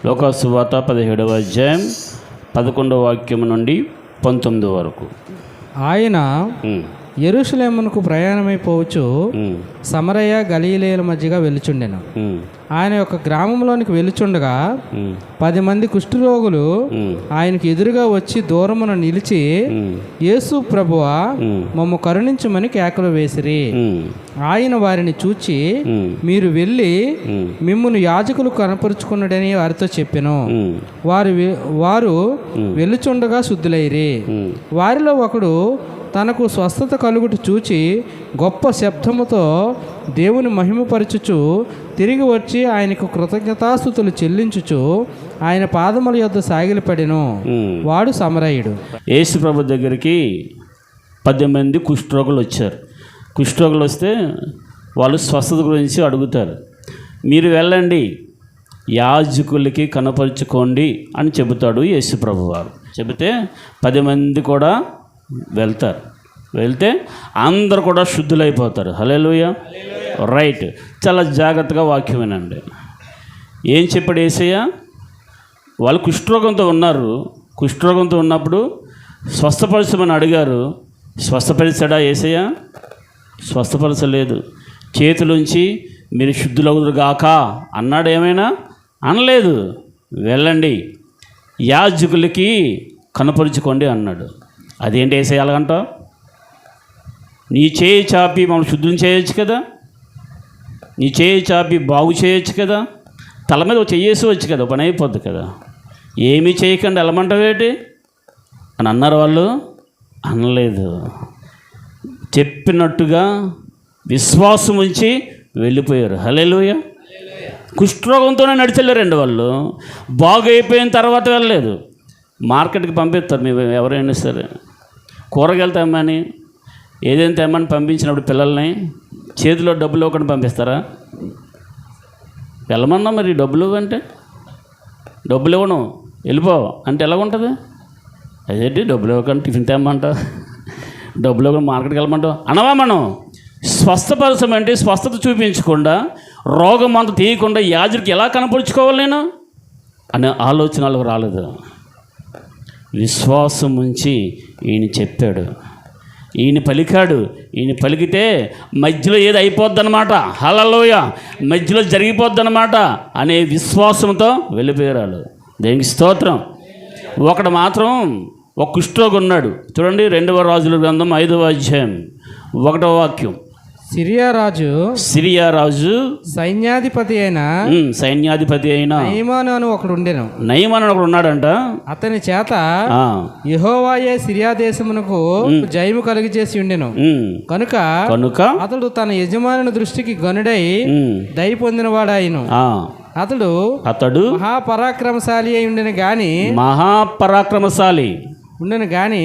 లోకాసు వార్త 17వ అధ్యాయం 11వ వాక్యం నుండి 19 వరకు. ఆయన యెరూషలేమునకు ప్రయాణమైపోవచ్చు సమరయ గలీలేల మధ్యగా వెలుచుండెను. ఆయన యొక్క గ్రామంలోనికి వెలుచుండగా 10 మంది కుష్ఠరోగులు ఆయనకు ఎదురుగా వచ్చి దూరమున నిలిచి, యేసు ప్రభువా, మమ్ము కరుణించమని కేకలు వేసిరి. ఆయన వారిని చూచి, మీరు వెళ్ళి మిమ్మును యాజకులు కనపరుచుకున్నాడని వారితో చెప్పెను. వారు వెళ్ళుచుండగా శుద్ధులైరి. వారిలో ఒకడు తనకు స్వస్థత కలుగుట చూచి గొప్ప శబ్దముతో దేవుని మహిమపరచుచు తిరిగి వచ్చి ఆయనకు కృతజ్ఞతాస్తుతులు చెల్లించుచు ఆయన పాదముల యొద్ద సాగిలపడెను. వాడు సమరయుడు. యేసు ప్రభు దగ్గరికి 10 మంది కుష్ఠరోగులు వచ్చారు. కుష్ఠరోగులు వస్తే వాళ్ళు స్వస్థత గురించి అడుగుతారు. మీరు వెళ్ళండి, యాజకులకి కనపరుచుకోండి అని చెబుతాడు యేసు ప్రభు వారు. చెబితే 10 మంది కూడా వెళ్తే అందరు కూడా శుద్ధులైపోతారు. హల్లెలూయా, రైట్. చాలా జాగ్రత్తగా వాక్యం వినండి. ఏం చెప్పాడు యేసయ్య? వాళ్ళు కుష్ఠరోగంతో ఉన్నారు. కుష్ఠరోగంతో ఉన్నప్పుడు స్వస్థపరచమని అడిగారు. స్వస్థపరిచాడా యేసయ్య? స్వస్థపరచలేదు. చేతులుంచి మీరు శుద్ధులవుదురు గాక అన్నాడు ఏమైనా? అనలేదు. వెళ్ళండి, యాజకులకి కనపరుచుకోండి అన్నాడు. అదేంటి యేసయ్య అలాగంట? నీ చేయి చాపి మనం శుద్ధులు చేయొచ్చు కదా, నీ చేయి చాపి బాగు చేయొచ్చు కదా, తల మీద చెయ్యేసి కదా, పని అయిపోద్ది కదా. ఏమీ చేయకుండా వెళ్ళమంటావేటి అని అన్నారు వాళ్ళు? అనలేదు. చెప్పినట్టుగా విశ్వాసం ఉంచి వెళ్ళిపోయారు. హల్లెలూయా. కుష్ఠరోగంతోనే నడిచెళ్ళారండి వాళ్ళు. బాగు అయిపోయిన తర్వాత వెళ్ళలేదు. మార్కెట్కి పంపిస్తారు మీరు ఎవరైనా సరే. కూరగాయలు తెమ్మని, ఏదైనా తెమ్మని పంపించినప్పుడు పిల్లల్ని చేతిలో డబ్బులు ఇవ్వకుండా పంపిస్తారా? వెళ్ళమన్నా మరి డబ్బులు అంటే డబ్బులు ఇవ్వను వెళ్ళిపో అంటే ఎలాగుంటుంది? అదేంటి డబ్బులు ఇవ్వకుండా టిఫిన్ తెమ్మంటావు, డబ్బులు ఇవ్వకుండా మార్కెట్కి వెళ్ళమంటావు అనవా? మనం స్వస్థపరచమంటే స్వస్థత చూపించకుండా, రోగం అంత తీయకుండా యాజకుడికి ఎలా కనపరుచుకోవాలి నేను అనే ఆలోచనలకు రాలేదు. విశ్వాసం ఉంచి ఈయన చెప్పాడు, ఈయన పలికాడు. ఈయన పలికితే మధ్యలో ఏది అయిపోద్దన్నమాట. హల్లెలూయా, మధ్యలో జరిగిపోద్దన్నమాట అనే విశ్వాసంతో వెళ్ళిపోయారు. దేనికి స్తోత్రం. ఒకడు మాత్రం ఒక కుష్ఠరోగి ఉన్నాడు. చూడండి, 2వ రాజుల గ్రంథం 5వ అధ్యాయం 1వ వాక్యం. సిరియా రాజు సైన్యాధిపతి అయిన నయమాను అని ఒకడు ఉండెను. నయమాను ఒకడు ఉన్నాడంట. అతని చేత యెహోవాయే సిరియా దేశమునకు జయము కలిగి చేసి ఉండెను. కనుక అతడు తన యజమానుని దృష్టికి గనుడై దయ పొందినవాడాయను. అతడు మహాపరాక్రమశాలి అయి ఉండెను గాని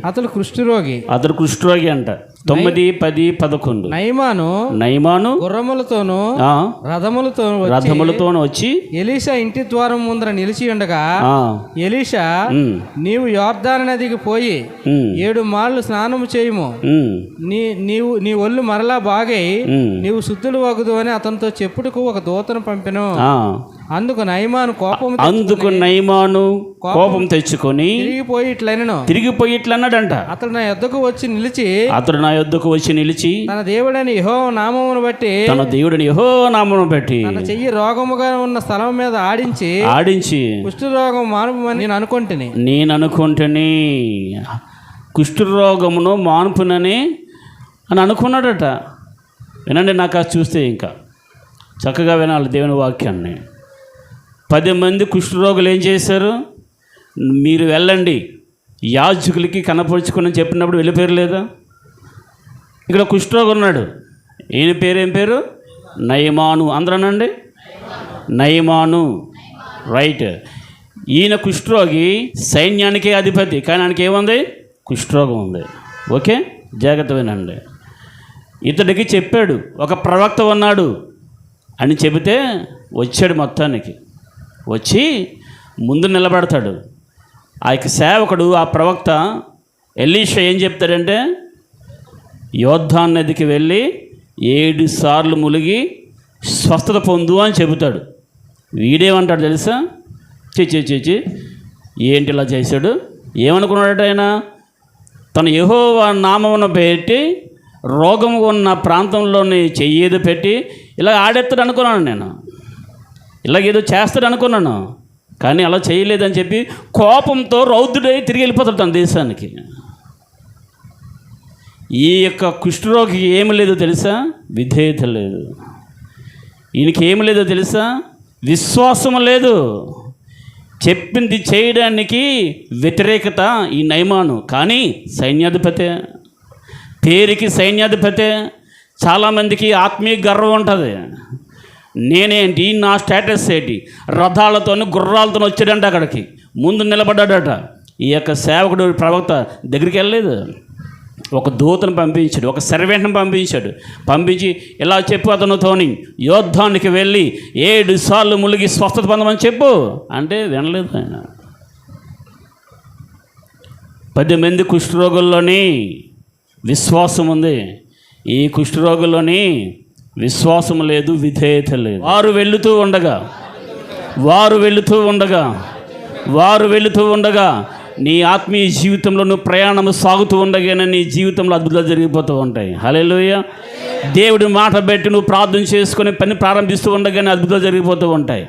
అతడు కుష్ఠరోగి అంట. 9, 10, 11. నయమాను గుర్రములతోనూ రథములతోనూ వచ్చి ఎలీషా ఇంటి ద్వారం ముందర నిలిచి ఉండగా, ఎలీషా, నీవు యొర్దాను నదికి పోయి 7 మార్లు స్నానము చేయుము, నీ ఒళ్ళు మరలా బాగై నీవు శుద్ధులు వగుదు అని అతనితో చెప్పుటకు ఒక దూతను పంపెను. అందుకు నయమాను కోపం తెచ్చుకొని తిరిగిపోయి ఇట్లా అన్నాడంట. అతడు నా యొద్దకు వచ్చి నిలిచి తన దేవుడని యెహోవా నామమును బట్టి తన చెయ్యి రోగముగా ఉన్న స్థలం మీద ఆడించి కుష్ఠరోగం మానుపమని నేను అనుకుంటుని కుష్ఠరోగమును మానుపునని అని అనుకున్నాడట. వినండి, నాకు చూస్తే ఇంకా చక్కగా వినాలి దేవుని వాక్యాన్ని. 10 మంది కుష్ఠరోగులు ఏం చేశారు? మీరు వెళ్ళండి, యాజకులకి కనపరుచుకుని చెప్పినప్పుడు వెళ్ళిపోయారు లేదా? ఇక్కడ కుష్ఠరోగి ఉన్నాడు. ఈయన ఏం పేరు? నయమాను. అందరనండి, నయమాను, రైట్. ఈయన కుష్ఠరోగి, సైన్యానికే అధిపతి, కానీ ఆయనకి ఏముంది? కుష్ఠరోగం ఉంది. ఓకే, జాగ్రత్త వినండి. ఇతడికి చెప్పాడు, ఒక ప్రవక్త ఉన్నాడు అని చెబితే వచ్చాడు. మొత్తానికి వచ్చి ముందు నిలబడతాడు. ఆ యొక్క సేవకుడు, ఆ ప్రవక్త ఎలీషా ఏం చెప్తాడంటే, యోర్దాను నదికి వెళ్ళి 7 సార్లు మునిగి స్వస్థత పొందు అని చెబుతాడు. వీడేమంటాడు తెలుసా? చేచి ఏంటి ఇలా చేశాడు? ఏమనుకున్నాడట ఆయన? తన యెహోవా నామమును పెట్టి రోగం ఉన్న ప్రాంతంలోని చెయ్యేది పెట్టి ఇలా ఆడెత్తాడు అనుకున్నాను నేను, ఇలాగేదో చేస్తాడు అనుకున్నాను. కానీ అలా చేయలేదని చెప్పి కోపంతో రౌద్రుడై తిరిగి వెళ్ళిపోతాడు తన దేశానికి. ఈ యొక్క కుష్ఠరోగికి ఏమి లేదో తెలుసా? విధేయత లేదు. ఈయనకి ఏమి లేదో తెలుసా? విశ్వాసం లేదు. చెప్పింది చేయడానికి వ్యతిరేకత ఈ నయమాను. కానీ సైన్యాధిపతే, పేరుకి సైన్యాధిపతే. చాలామందికి ఆత్మీయ గర్వం ఉంటుంది. నేనేంటి, నా స్టేటస్ ఏంటి, రథాలతో గుర్రాలతో వచ్చాడంట అక్కడికి, ముందు నిలబడ్డాడట. ఈ యొక్క సేవకుడు ప్రవక్త దగ్గరికి వెళ్ళలేదు. ఒక దూతను పంపించాడు, ఒక సర్వెంట్ని పంపించి ఇలా చెప్పు అతనితోని, యోద్ధానికి వెళ్ళి 7 సార్లు ములిగి స్వస్థత పొందమని చెప్పు అంటే వినలేదు ఆయన. 10 మంది కుష్ఠరోగుల్లోని విశ్వాసం ఉంది, ఈ కుష్ఠరోగుల్లోని విశ్వాసం లేదు, విధేయత లేదు. వారు వెళుతూ ఉండగా నీ ఆత్మీయ జీవితంలో నువ్వు ప్రయాణం సాగుతూ ఉండగానే నీ జీవితంలో అద్భుతాలు జరిగిపోతూ ఉంటాయి. హల్లెలూయా. దేవుడి మాట పెట్టి నువ్వు ప్రార్థన చేసుకొని పని ప్రారంభిస్తూ ఉండగానే అద్భుతాలు జరిగిపోతూ ఉంటాయి,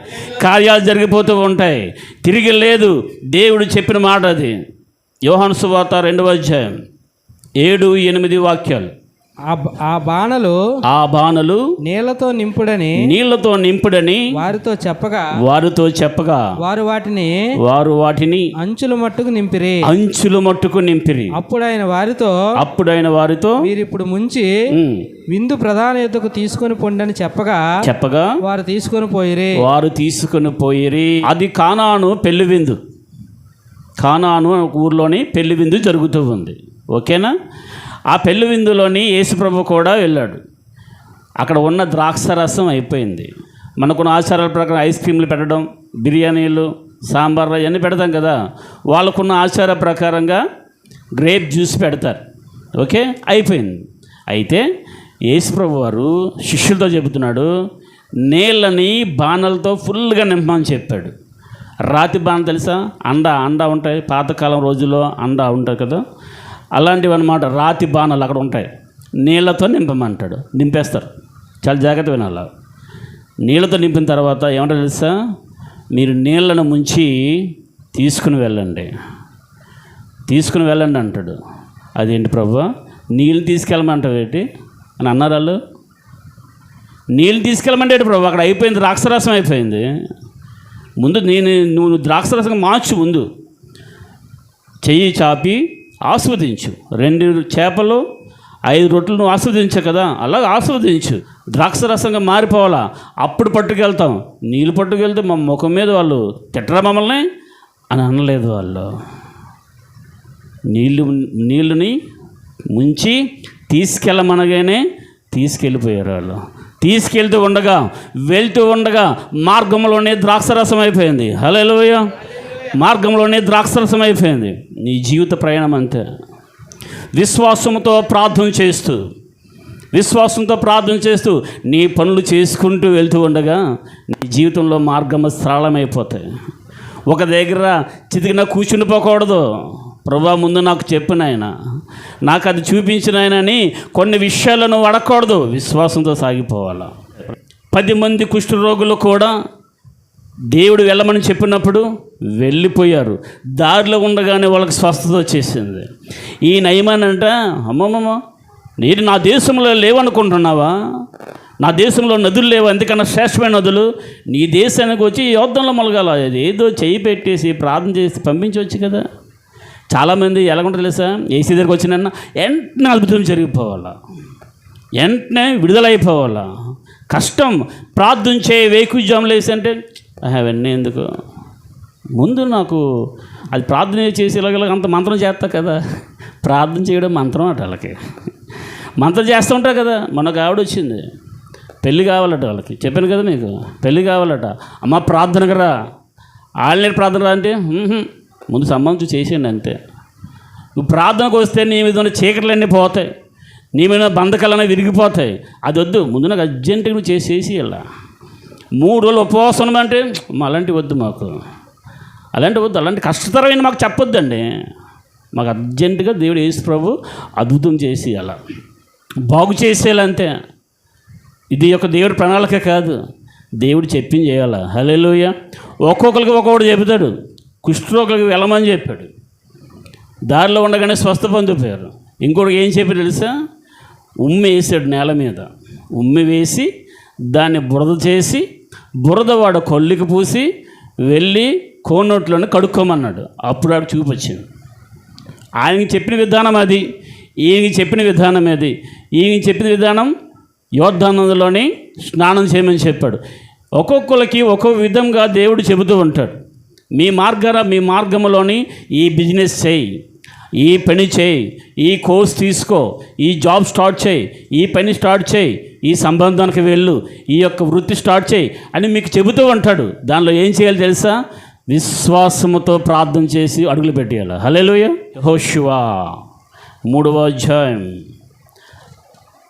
కార్యాలు జరిగిపోతూ ఉంటాయి. తిరిగి లేదు, దేవుడు చెప్పిన మాట అది. యోహాను సువార్త 2వ అధ్యాయం 7-8 వాక్యాలు. ఆ బాణలు నీళ్లతో నింపుడని వారితో చెప్పగా వారు వాటిని అంచుల మట్టుకు నింపిరి. అప్పుడు ఆయన వారితో వీరిప్పుడు ముంచి విందు ప్రధాన యుద్ధకు తీసుకొని పొండని చెప్పగా వారు తీసుకొని పోయిరి. అది కానాను పెళ్లి విందు. కానాను ఊర్లోని పెళ్లి విందు జరుగుతూ ఉంది. ఓకేనా? ఆ పెళ్లి విందులోని యేసుప్రభు కూడా వెళ్ళాడు. అక్కడ ఉన్న ద్రాక్షరసం అయిపోయింది. మనకున్న ఆచారాల ప్రకారం ఐస్ క్రీమ్లు పెట్టడం, బిర్యానీలు, సాంబార్లు ఇవన్నీ పెడతాం కదా. వాళ్ళకున్న ఆచార ప్రకారంగా గ్రేప్ జ్యూస్ పెడతారు. ఓకే, అయిపోయింది. అయితే యేసుప్రభు వారు శిష్యులతో చెబుతున్నాడు, నీళ్ళని బాణలతో ఫుల్గా నింపమని చెప్పాడు. రాతి బాణ తెలుసా? అండా ఉంటాయి, పాతకాలం రోజుల్లో అండా ఉంటుంది కదా, అలాంటివి అన్నమాట. రాతి బాణాలు అక్కడ ఉంటాయి, నీళ్ళతో నింపమంటాడు. నింపేస్తారు. చాలా జాగ్రత్త వినాలి. నీళ్ళతో నింపిన తర్వాత ఏమంటారు తెలుసా? మీరు నీళ్ళను ముంచి తీసుకుని వెళ్ళండి అంటాడు. అదేంటి ప్రభువా, నీళ్ళు తీసుకెళ్ళమంటావు ఏంటి అని అన్నారు వాళ్ళు. నీళ్ళు తీసుకెళ్ళమంటే ప్రభు, అక్కడ అయిపోయింది, ద్రాక్షరసం అయిపోయింది. ముందు నువ్వు ద్రాక్షరసం మార్చు. ముందు చెయ్యి చాపి ఆస్వాదించు. 2 చేపలు 5 రొట్టెలు నువ్వు ఆస్వాదించు కదా, అలాగే ఆస్వాదించు. ద్రాక్షరసంగా మారిపోవాలా, అప్పుడు పట్టుకెళ్తాం. నీళ్ళు పట్టుకెళ్తే మా ముఖం మీద వాళ్ళు తిట్టరా మమ్మల్ని అని అనలేదు. వాళ్ళు నీళ్ళని ముంచి తీసుకెళ్ళమనగానే తీసుకెళ్ళిపోయారు. వాళ్ళు వెళ్తూ ఉండగా మార్గంలోనే ద్రాక్షరసం అయిపోయింది. హల్లెలూయా. మార్గంలోనే ద్రాక్షరసం అయిపోయింది. నీ జీవిత ప్రయాణం అంతే. విశ్వాసంతో ప్రార్థన చేస్తూ నీ పనులు చేసుకుంటూ వెళ్తూ ఉండగా నీ జీవితంలో మార్గం సరళమైపోతాయి. ఒక దగ్గర చితికిన కూర్చుని పోకూడదు. ప్రభువా ముందు నాకు చెప్పిన ఆయన, నాకు అది చూపించిన ఆయన అని కొన్ని విషయాలను అడగకూడదు. విశ్వాసంతో సాగిపోవాలి. 10 మంది కుష్ఠరోగులు కూడా దేవుడు వెళ్ళమని చెప్పినప్పుడు వెళ్ళిపోయారు. దారిలో ఉండగానే వాళ్ళకి స్వస్థత వచ్చేసింది. ఈ నయమానంట, అమ్మమ్మ నేను నా దేశంలో లేవనుకుంటున్నావా? నా దేశంలో నదులు లేవు, ఎందుకన్నా శ్రేష్టమైన నదులు. నీ దేశానికి వచ్చి యుద్ధంలో మొలగాల, ఏదో చేయి పెట్టేసి ప్రార్థన చేసి పంపించవచ్చు కదా. చాలామంది ఎలాగుంటుంది తెలుసా? ఏసీ దగ్గరికి వచ్చిన వెంటనే అద్భుతం జరిగిపోవాలా, వెంటనే విడుదలైపోవాలా. కష్టం. ప్రార్థన చేయి వేకుజాములు వేసి అంటే అవన్నీ ఎందుకు, ముందు నాకు అది ప్రార్థన చేసి ఇలాగ అంత మంత్రం చేస్తా కదా. ప్రార్థన చేయడం మంత్రం అట వాళ్ళకి, మంత్రం చేస్తూ ఉంటారు కదా. మనకు ఆవిడ వచ్చింది, పెళ్ళి కావాలట వాళ్ళకి, చెప్పాను కదా మీకు, పెళ్ళి కావాలట. అమ్మ ప్రార్థనకు రా, ఆన్లైన్ ప్రార్థన రా అంటే ముందు సంబంధం చేసేయండి అంతే. నువ్వు ప్రార్థనకు వస్తే నీ మీద ఉన్న చీకట్లన్నీ పోతాయి, నీ మీద బంధకాలన్నీ విరిగిపోతాయి. అది వద్దు, ముందు నాకు అర్జెంటుగా నువ్వు చేసేసి ఇలా 3 రోజులు ఉపవాసం అంటే అలాంటివి వద్దు మాకు. అలాంటి వద్దు, అలాంటి కష్టతరమైన మాకు చెప్పొద్దండి. మాకు అర్జెంటుగా దేవుడు యేసు ప్రభు అద్భుతం చేసి అలా బాగు చేసేయాలంతే. ఇది ఒక దేవుడి ప్రణాళిక కాదు, దేవుడు చెప్పింది చేయాలా. హల్లెలూయా. ఒక్కొక్కరికి ఒక్కొక్కటి చెబుతాడు. కుష్ఠరోగులకు వెళ్ళమని చెప్పాడు, దారిలో ఉండగానే స్వస్థ పొందిపోయారు. ఇంకోటికి ఏం చెప్పి తెలుసా, ఉమ్మి వేసాడు నేల మీద, ఉమ్మి వేసి దాన్ని బురద చేసి బురద వాడు కొల్లికి పూసి వెళ్ళి కోనోట్లోనే కడుక్కోమన్నాడు. అప్పుడు ఆడు చూపొచ్చింది. ఆయనకి చెప్పిన విధానం అది, ఈయనకి చెప్పిన విధానం అది. ఈయనకి చెప్పిన విధానం యోర్దానులోని స్నానం చేయమని చెప్పాడు. ఒక్కొక్కరికి ఒక్కొక్క విధంగా దేవుడు చెబుతూ ఉంటాడు. మీ మార్గంలోని ఈ బిజినెస్ చేయి, ఈ పని చేయి, ఈ కోర్స్ తీసుకో, ఈ జాబ్ స్టార్ట్ చేయి, ఈ పని స్టార్ట్ చేయి, ఈ సంబంధానికి వెళ్ళు, ఈ యొక్క వృత్తి స్టార్ట్ చేయి అని మీకు చెబుతూ ఉంటాడు. దానిలో ఏం చేయాలి తెలుసా, విశ్వాసముతో ప్రార్థన చేసి అడుగులు పెట్టేయాలి. హల్లెలూయా. యెహోషువ 3వ అధ్యాయం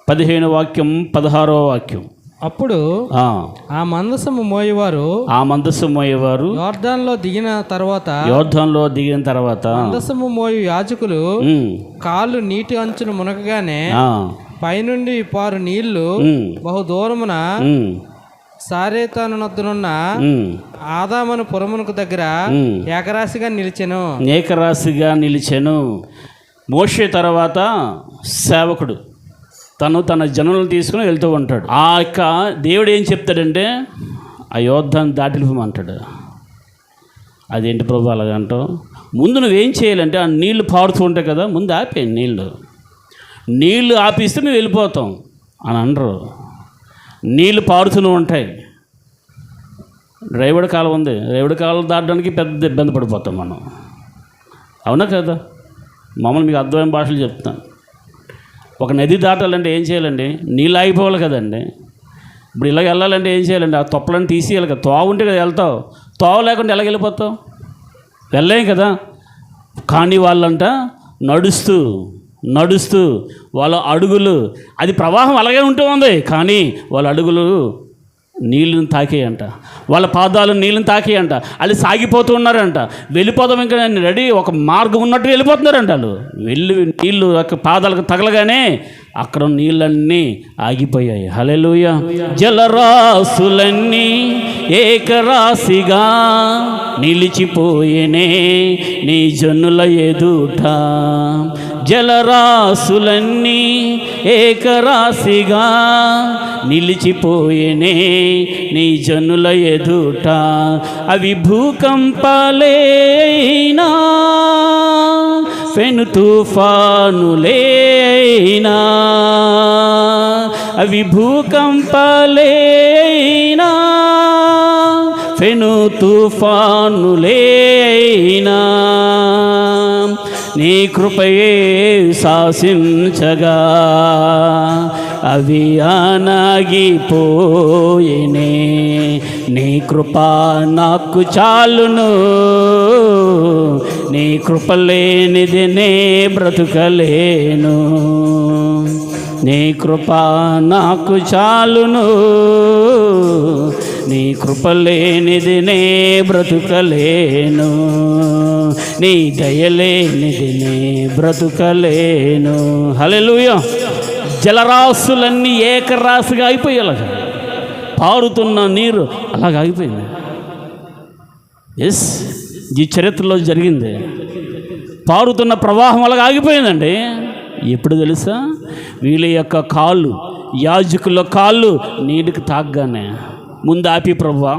15వ వాక్యం 16వ వాక్యం. అప్పుడు ఆ మందసము మోయేవారు యోర్దానులో దిగిన తర్వాత మందసము మోయు యాజకులు కాళ్ళు నీటి అంచును మునగగానే పైనుండి పారు నీళ్లు బహు దూరమున సారేతాను నద్దునున్న ఆదామను పురమునకు దగ్గర ఏకరాశిగా నిలిచెను. మోషే తర్వాత సేవకుడు తన జనులను తీసుకుని వెళ్తూ ఉంటాడు. ఆ యొక్క దేవుడు ఏం చెప్తాడంటే, ఆ యోద్ధాన్ని దాటిపోమంటాడు. అదేంటి ప్రభు అలాగంటావు, ముందు నువ్వేం చేయాలంటే ఆ నీళ్లు పారుతూ ఉంటాయి కదా, ముందు ఆపే నీళ్లు ఆపిస్తే మేము వెళ్ళిపోతాం అని అనరు. నీళ్లు పారుతూనే ఉంటాయి. రైవడి కాలం ఉంది, రైవడి కాలం దాటడానికి పెద్ద ఇబ్బంది పడిపోతాం మనం. అవునా కదా? మామూలు మీకు అర్థమైన భాషలు చెప్తాను. ఒక నది దాటాలంటే ఏం చేయాలండి, నీళ్ళు ఆగిపోవాలి కదండి. ఇప్పుడు ఇలాగ వెళ్ళాలంటే ఏం చేయాలండి, ఆ తొప్పలను తీసేయాలి కదా. తోవ ఉంటే కదా వెళ్తావు, తోవ లేకుండా ఎలాగ వెళ్ళిపోతావు, వెళ్ళలేం కదా. కానీ వాళ్ళంట నడుస్తూ వాళ్ళ అడుగులు, అది ప్రవాహం అలాగే ఉంటూ ఉంది, కానీ వాళ్ళ అడుగులు నీళ్ళని తాకేయంట, వాళ్ళ పాదాలు నీళ్ళని తాకేయంట. వాళ్ళు సాగిపోతూ ఉన్నారంట. వెళ్ళిపోతాం ఇంకా రెడీ, ఒక మార్గం ఉన్నట్టు వెళ్ళిపోతున్నారంట. వాళ్ళు నీళ్ళు పాదాలకు తగలగానే అక్కడ నీళ్ళన్నీ ఆగిపోయాయి. హల్లెలూయా. జలరాశులన్నీ ఏకరాశిగా నిలిచిపోయేనే నీ జనుల ఎదుట. జలరాశులన్నీ ఏకరాశిగా నిలిచిపోయేనే నీ జనుల ఎదుట. అవి భూకంపాలైనా పెను తుఫానులైనా, అవి భూకంపాలైనా పెను తుఫానులైనా నీ కృపయే శాసించగా అవి ఆనాగిపోయేనే. నీ కృప నాకు చాలును, నీ కృప లేనిది నే బ్రతుకలేను. నీ కృప నాకు చాలును, నీ కృప లేనిది నే బ్రతుకలేను. నీ దయలేనిది నే బ్రతుకలేను. హల్లెలూయా. జలరాశులన్నీ ఏకరాశిగా అయిపోయాయి. అలాగా పారుతున్న నీరు అలాగ ఆగిపోయింది. ఎస్, ఈ చరిత్రలో జరిగింది. పారుతున్న ప్రవాహం అలాగ ఆగిపోయిందండి. ఎప్పుడు తెలుసా, వీళ్ళ యొక్క కాళ్ళు, యాజకుల కాళ్ళు నీటికి తాగ్గానే ముందు ఆపి ప్రభువా,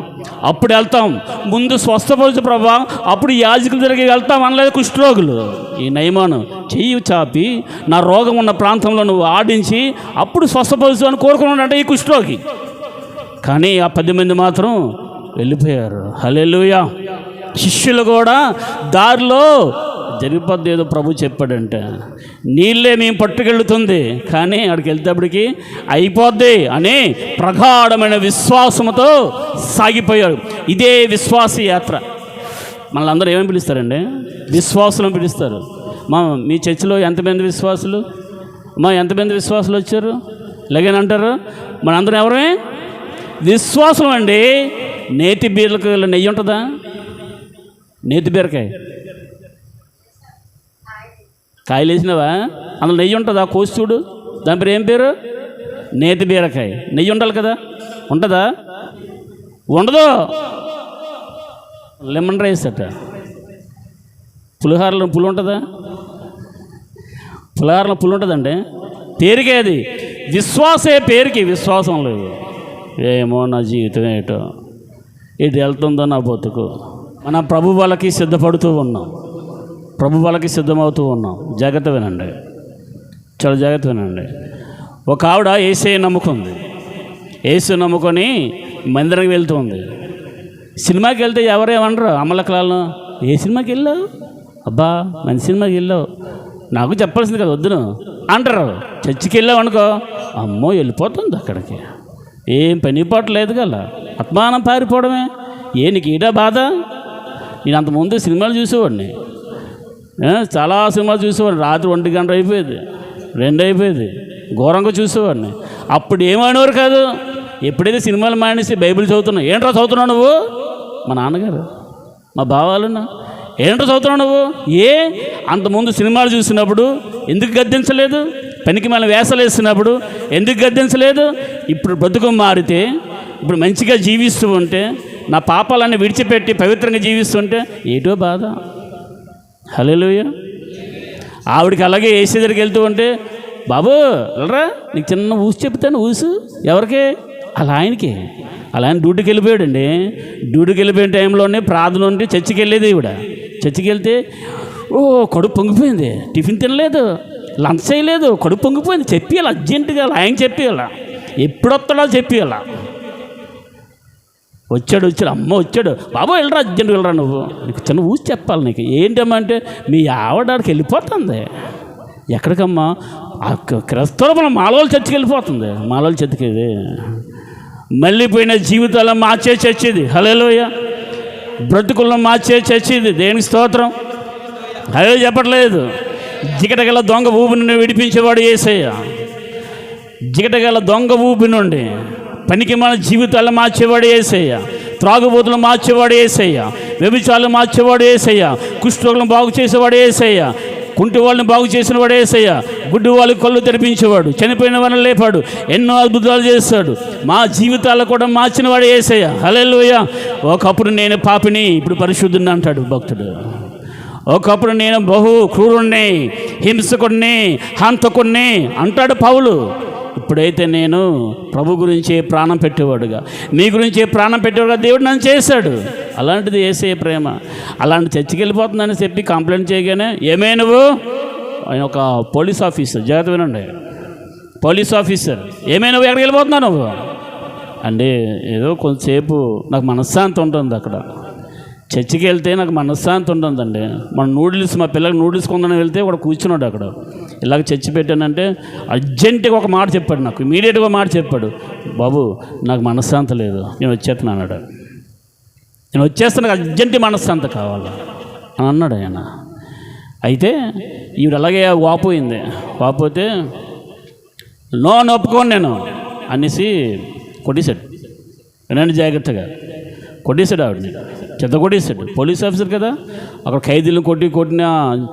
అప్పుడు వెళ్తాం, ముందు స్వస్థపరచు ప్రభువా, అప్పుడు యాజకుల దగ్గరికి వెళ్తాం అనలేదు కుష్ఠరోగులు. ఈ నయమాను చెయ్యి చాపి నా రోగం ఉన్న ప్రాంతంలో నువ్వు ఆడించి అప్పుడు స్వస్థపరచు అని కోరుకున్నాడంటే ఈ కుష్ఠరోగి. కానీ ఆ 10 మంది మాత్రం వెళ్ళిపోయారు. హల్లెలూయా. శిష్యులు కూడా దారిలో జరిగిపోద్ది ఏదో ప్రభు చెప్పాడంటే, నీళ్ళే మేము పట్టుకెళ్తుంది, కానీ అక్కడికి వెళ్తేప్పటికి అయిపోద్ది అని ప్రగాఢమైన విశ్వాసంతో సాగిపోయాడు. ఇదే విశ్వాస యాత్ర. మళ్ళీ అందరూ ఏమని పిలుస్తారండి? విశ్వాసులను పిలుస్తారు. మీ చర్చిలో ఎంతమంది విశ్వాసులు? ఎంతమంది విశ్వాసులు వచ్చారు? ఇలాగేనంటారు. మనందరం ఎవరే? విశ్వాసం అండి. నేతి బీర్లకు నెయ్యి ఉంటుందా? నేతి బీరకాయ కాయలు వేసినావా? అందులో నెయ్యి ఉంటుందా? కోసి చూడు, దాని పేరు ఏం పేరు? నేతి బీరకాయ. నెయ్యి ఉండాలి కదా, ఉంటుందా? ఉండదు. లెమన్ రైస్ అట. పులిహోరలో పులి ఉంటుందా? పులిహోరలో పులి ఉంటుందండి. పేరుకే అది. విశ్వాసే పేరుకి, విశ్వాసం లేదు. ఏమో నా జీవితం ఏటో ఇటు వెళ్తుందో నా బతుకు. మన ప్రభు వాళ్ళకి సిద్ధపడుతూ ఉన్నాం, ప్రభు వాళ్ళకి సిద్ధమవుతూ ఉన్నాం. జాగ్రత్త వినండి, చాలా జాగ్రత్త వినండి. ఒక ఆవిడ యేసయ్య నమ్ముకుంది. యేసు నమ్ముకొని మందిరానికి వెళ్తుంది. సినిమాకి వెళ్తే ఎవరేమనరు అమలకలాలను, ఏ సినిమాకి వెళ్ళావు? అబ్బా మంచి సినిమాకి వెళ్ళావు, నాకు చెప్పాల్సింది కదా వద్దును అంటారు. చర్చికి వెళ్ళావు అనుకో, అమ్మో వెళ్ళిపోతుంది అక్కడికి, ఏం పని పాటు లేదు కదా, ఆత్మానం పారిపోవడమే. నీకు ఈడా బాధ? నేను అంతకుముందు సినిమాలు చూసేవాడిని, చాలా సినిమాలు చూసేవాడిని. రాత్రి 1 గంట అయిపోయేది, 2 అయిపోయేది, ఘోరంగా చూసేవాడిని. అప్పుడు ఏమనేవారు కాదు. ఎప్పుడైతే సినిమాలు మానేసి బైబిల్ చదువుతున్నావు, ఏంట్రా చదువుతున్నావు నువ్వు? మా నాన్నగారు, మా బావాలున్నా, ఏంట్రా చదువుతున్నావు నువ్వు? అంతకుముందు సినిమాలు చూసినప్పుడు ఎందుకు గద్దించలేదు? పనికి మన వేసలు వేస్తున్నప్పుడు ఎందుకు గద్దించలేదు? ఇప్పుడు బతుకు మారితే, ఇప్పుడు మంచిగా జీవిస్తూ ఉంటే, నా పాపాలన్నీ విడిచిపెట్టి పవిత్రంగా జీవిస్తుంటే ఏటో బాధ. హల్లెలూయా. ఆవిడికి అలాగే యేసు దగ్గరికి వెళ్తూ ఉంటే, బాబు వెళ్ళరా నీకు చిన్న ఊసు చెప్తాను, ఊసు ఎవరికి? అలా ఆయనకి. అలా ఆయన డ్యూటీకి వెళ్ళిపోయాడండి. డ్యూటీకి వెళ్ళిపోయిన టైంలోనే ప్రార్థన ఉంటే చర్చికి వెళ్ళేది ఈవిడ. చర్చికి వెళ్తే కడుపు పొంగిపోయింది, టిఫిన్ తినలేదు, లంచ్ చేయలేదు, కడుపు పొంగిపోయింది. చెప్పేయాలి అర్జెంటుగా, ఆయన చెప్పేయాల, ఎప్పుడు వస్తాడో చెప్పేయాల. వచ్చాడు, అమ్మ వచ్చాడు, బాబు వెళ్ళరా అర్జెంటుగా వెళ్ళరా, నువ్వు నీకు చిన్న ఊసి చెప్పాలి. నీకు ఏంటమ్మా అంటే, మీ ఆవిడకి వెళ్ళిపోతుంది. ఎక్కడికమ్మా? క్రైస్తవులు మన మాలవాళ్ళ చర్చికి వెళ్ళిపోతుంది. మాలవాళ్ళ చర్చికి ఇది మళ్ళీపోయిన జీవితాలను మార్చే చర్చిది. హల్లెలూయా. బ్రతుకులను మార్చే చర్చిది. దేనికి స్తోత్రం. అదే చెప్పట్లేదు. జిగటగల దొంగ ఊపి నుండి విడిపించేవాడు యేసయ్య. జిగటగల దొంగ ఊపి నుండి పనికి మన జీవితాలను మార్చేవాడు యేసయ్య. త్రాగుబోతులు మార్చేవాడు యేసయ్య. వ్యభిచారులు మార్చేవాడు యేసయ్య. కుష్ఠరోగులను బాగు చేసేవాడు యేసయ్య. కుంటి వాళ్ళని బాగు చేసిన వాడు యేసయ్య. గుడ్డి వాళ్ళకి కళ్ళు తెరిపించేవాడు. చనిపోయిన వాళ్ళని లేపాడు. ఎన్నో అద్భుతాలు చేస్తాడు. మా జీవితాలు కూడా మార్చిన వాడు యేసయ్య. హల్లెలూయా. ఒకప్పుడు నేను పాపిని, ఇప్పుడు పరిశుద్ధుని అంటాడు భక్తుడు. ఒకప్పుడు నేను బహు క్రూరుణ్ణి, హింసకుడిని, హంతకుడిని అంటాడు పౌలు. ఇప్పుడైతే నేను ప్రభు గురించి ప్రాణం పెట్టేవాడుగా, మీ గురించి ప్రాణం పెట్టేవాడుగా దేవుడు నన్ను చేశాడు. అలాంటిది యేసయ్య ప్రేమ. అలాంటి చర్చికి వెళ్ళిపోతుందని చెప్పి కంప్లైంట్ చేయగానే, ఏమే నువ్వు? ఆయన ఒక పోలీస్ ఆఫీసర్, జాగ్రత్త వినండి, పోలీస్ ఆఫీసర్, ఏమే నువ్వు ఎక్కడికి వెళ్ళిపోతున్నావు నువ్వు అంటే, ఏదో కొంతసేపు నాకు మనశ్శాంతి ఉంటుంది అక్కడ. చర్చికి వెళ్తే నాకు మనశ్శాంతి ఉంటుందండి. మన నూడిల్స్, మా పిల్లలకి నూడిల్స్ కొందని వెళ్తే కూడా కూర్చున్నాడు అక్కడ. ఇలాగ చర్చి పెట్టానంటే అర్జెంటుగా ఒక మాట చెప్పాడు, నాకు ఇమీడియట్గా మాట చెప్పాడు, బాబు నాకు మనశ్శాంతి లేదు, నేను వచ్చేస్తున్నాను అన్నాడు. నేను వచ్చేస్తాను, నాకు అర్జెంట్ మనశ్శాంతి కావాలి అని అన్నాడు ఆయన. అయితే ఈవిడ అలాగే వాపోయింది. వాపోతే ఒప్పుకోను నేను అనేసి కొట్టేశాడు. వినండి జాగ్రత్తగా, కొట్టేశాడు ఆవిడని, చెత్త కొట్టేశాడు. పోలీస్ ఆఫీసర్ కదా, అక్కడ ఖైదీలను కొట్టిన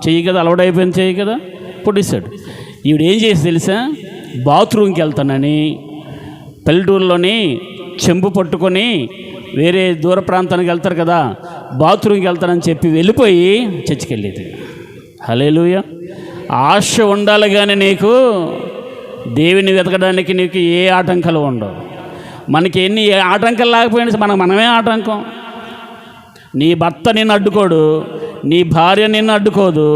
చెయ్యి కదా, అలవాటు అయిపోయింది చెయ్యి కదా, కొట్టేశాడు. ఈవిడ ఏం చేసి తెలుసా, బాత్రూమ్కి వెళ్తానని పల్లెటూరులోని చెంబు పట్టుకొని వేరే దూర ప్రాంతానికి వెళ్తారు కదా, బాత్రూమ్కి వెళ్తానని చెప్పి వెళ్ళిపోయి చర్చికి వెళ్ళేది. హల్లెలూయా. ఆశ ఉండాలి కానీ నీకు దేవుని వెతకడానికి నీకు ఏ ఆటంకాలు ఉండవు. మనకి ఎన్ని ఆటంకాలు లేకపోయినా మనమే ఆటంకం. నీ భర్త నిన్ను అడ్డుకోడు, నీ భార్య నిన్ను అడ్డుకోదు,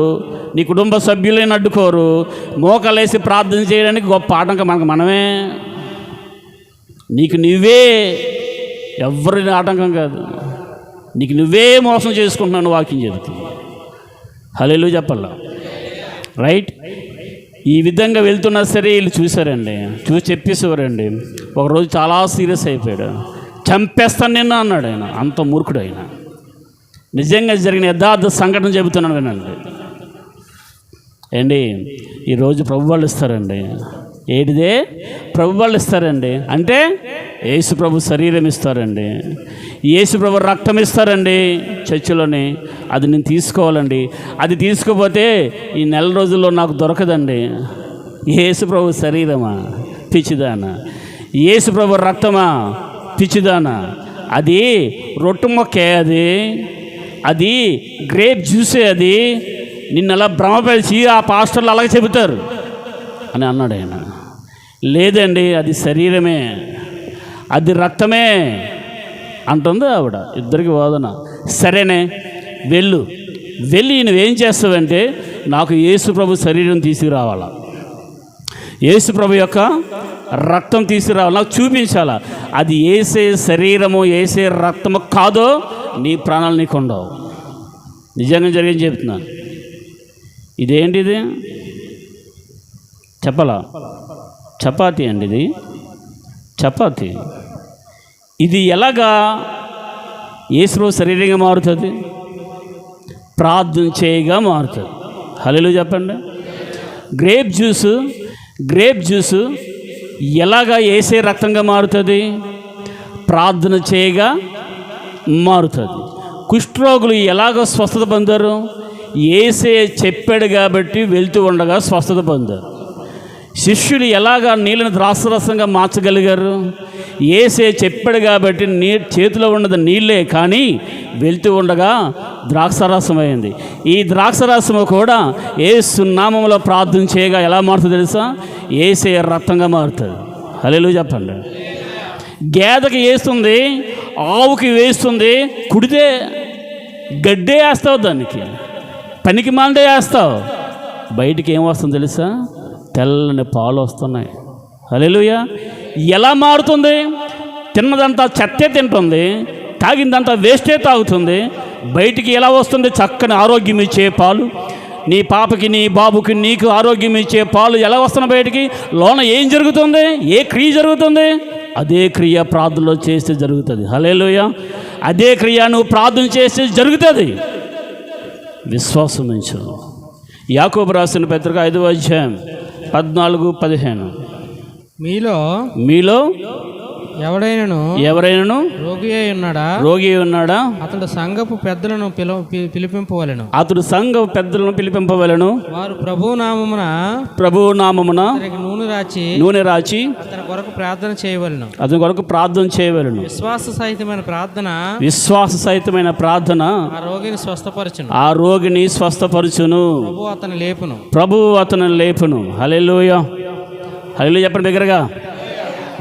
నీ కుటుంబ సభ్యులు నిన్ను అడ్డుకోరు. మోకలేసి ప్రార్థన చేయడానికి గొప్ప ఆటంకం మనమే. నీకు నువ్వే, ఎవరి ఆటంకం కాదు, నీకు నువ్వే మోసం చేసుకుంటున్నాను వాక్యం చెబుతుంది. హల్లెలూయా చెప్పాల, రైట్. ఈ విధంగా వెళ్తున్నా సరే వీళ్ళు చూశారండి, చూసి చెప్పేసేవారండి. ఒకరోజు చాలా సీరియస్ అయిపోయాడు, చంపేస్తాను నిన్ను అన్నాడు ఆయన. అంత మూర్ఖుడు ఆయన. నిజంగా జరిగిన యథార్థ సంఘటన చెబుతున్నాను వినండి. ఈరోజు ప్రభు వాళ్ళు ఇస్తారండి, ఏంటిదే? ప్రభు వాళ్ళు ఇస్తారండి. అంటే యేసు ప్రభు శరీరం ఇస్తారండి, యేసు ప్రభు రక్తం ఇస్తారండి చర్చిలోని. అది నేను తీసుకోవాలండి. అది తీసుకోపోతే ఈ నెల రోజుల్లో నాకు దొరకదండి. యేసు ప్రభు శరీరమా పిచ్చిదానా? యేసు ప్రభు రక్తమా పిచ్చిదానా? అది రొట్టె మొక్కే, అది గ్రేప్ జ్యూసే. అది నిన్ను అలా భ్రమపరిచి ఆ పాస్టర్లు అలాగే చెబుతారు అని అన్నాడు ఆయన. లేదండి, అది శరీరమే, అది రక్తమే అంటుంది ఆవిడ. ఇద్దరికి వాదన. సరేనే, వెళ్ళి నువ్వేం చేస్తావంటే నాకు యేసు ప్రభు శరీరం తీసుకురావాలా, యేసు ప్రభు యొక్క రక్తం తీసుకురావాలి, నాకు చూపించాలా. అది ఏసే శరీరము ఏసే రక్తము కాదో నీ ప్రాణాలు నీకు ఉండవు. నిజంగా జరిగింది చెప్తున్నాను. ఇదేంటిది? చెప్పాలా? చపాతీ అండి, ఇది చపాతీ. ఇది ఎలాగా యేసు శరీరంగా మారుతుంది? ప్రార్థన చేయగా మారుతుంది. హల్లెలూయా చెప్పండి. గ్రేప్ జ్యూసు ఎలాగా యేసే రక్తంగా మారుతుంది? ప్రార్థన చేయగా మారుతుంది. కుష్ఠరోగులు ఎలాగో స్వస్థత పొందారు? యేసే చెప్పాడు కాబట్టి వెళ్తూ ఉండగా స్వస్థత పొందారు. శిష్యులు ఎలాగా నీళ్ళని ద్రాక్షరసంగా మార్చగలిగారు? యేసే చెప్పాడు కాబట్టి చేతిలో ఉన్నది నీళ్ళే, కానీ వెళ్తూ ఉండగా ద్రాక్షరసమైంది. ఈ ద్రాక్షరసము కూడా యేసు నామములో ప్రార్థన చేయగా ఎలా మారుతుంది తెలుసా? యేసే రక్తంగా మారుతుంది. హల్లెలూయా చెప్పండి. గేదెకి వేస్తుంది, ఆవుకి వేస్తుంది, కుడితే గడ్డే వేస్తావు, దానికి పనికి మాండే వేస్తావు. బయటికి ఏం వస్తుంది తెలుసా? తెల్లని పాలు వస్తున్నాయి. హల్లెలూయా. ఎలా మారుతుంది? తిన్నదంతా చెత్తే తింటుంది, తాగిందంతా వేస్టే తాగుతుంది. బయటికి ఎలా వస్తుంది? చక్కని ఆరోగ్యం ఇచ్చే పాలు. నీ పాపకి, నీ బాబుకి, నీకు ఆరోగ్యం ఇచ్చే పాలు ఎలా వస్తున్నాయి బయటికి? లోన ఏం జరుగుతుంది? ఏ క్రియ జరుగుతుంది? అదే క్రియ ప్రార్థనలో చేస్తే జరుగుతుంది. హల్లెలూయా. అదే క్రియ నువ్వు ప్రార్థన చేస్తే జరుగుతుంది. విశ్వాసం ఉంచు. యాకోబు రాసిన పత్రిక 5వ అధ్యాయం 14-15. మీలో ఎవరైనాను రోగి ఉన్నాడా? అతడు సంఘపు పెద్దలను పిలిపింపవలెను. వారు ప్రభువు నామమున నూనె రాచి అతని కొరకు ప్రార్థన చేయవలెను. విశ్వాస సహితమైన ప్రార్థన ఆ రోగిని స్వస్థపరచును. ప్రభువు అతను లేపును. హల్లెలూయా. హల్లెలూయా చెప్పండి.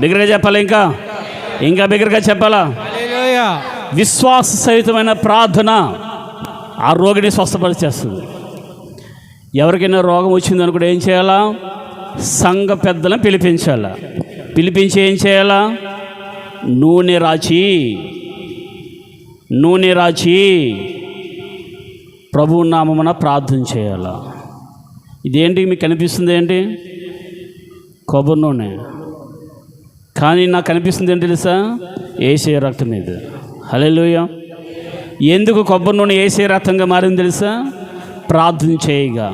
బిగ్గరగా చెప్పాలి. ఇంకా బిగ్గరగా చెప్పాలా? హల్లెలూయా. విశ్వాస సహితమైన ప్రార్థన ఆ రోగిని స్వస్థపరిచేస్తుంది. ఎవరికైనా రోగం వచ్చింది అనుకుంటే ఏం చేయాలా? సంఘ పెద్దలను పిలిపించి ఏం చేయాలా? నూనె రాచి ప్రభువు నామమున ప్రార్థన చేయాలా. ఇదేంటి మీకు కనిపిస్తుంది? ఏంటి? కొబ్బరి నూనె. కానీ నాకు కనిపిస్తుంది ఏంటి తెలుసా? యేసే రక్తం మీద. హల్లెలూయా. ఎందుకు కొబ్బరి నూనె యేసే రక్తంగా మారింది తెలుసా? ప్రార్థన చేయగా.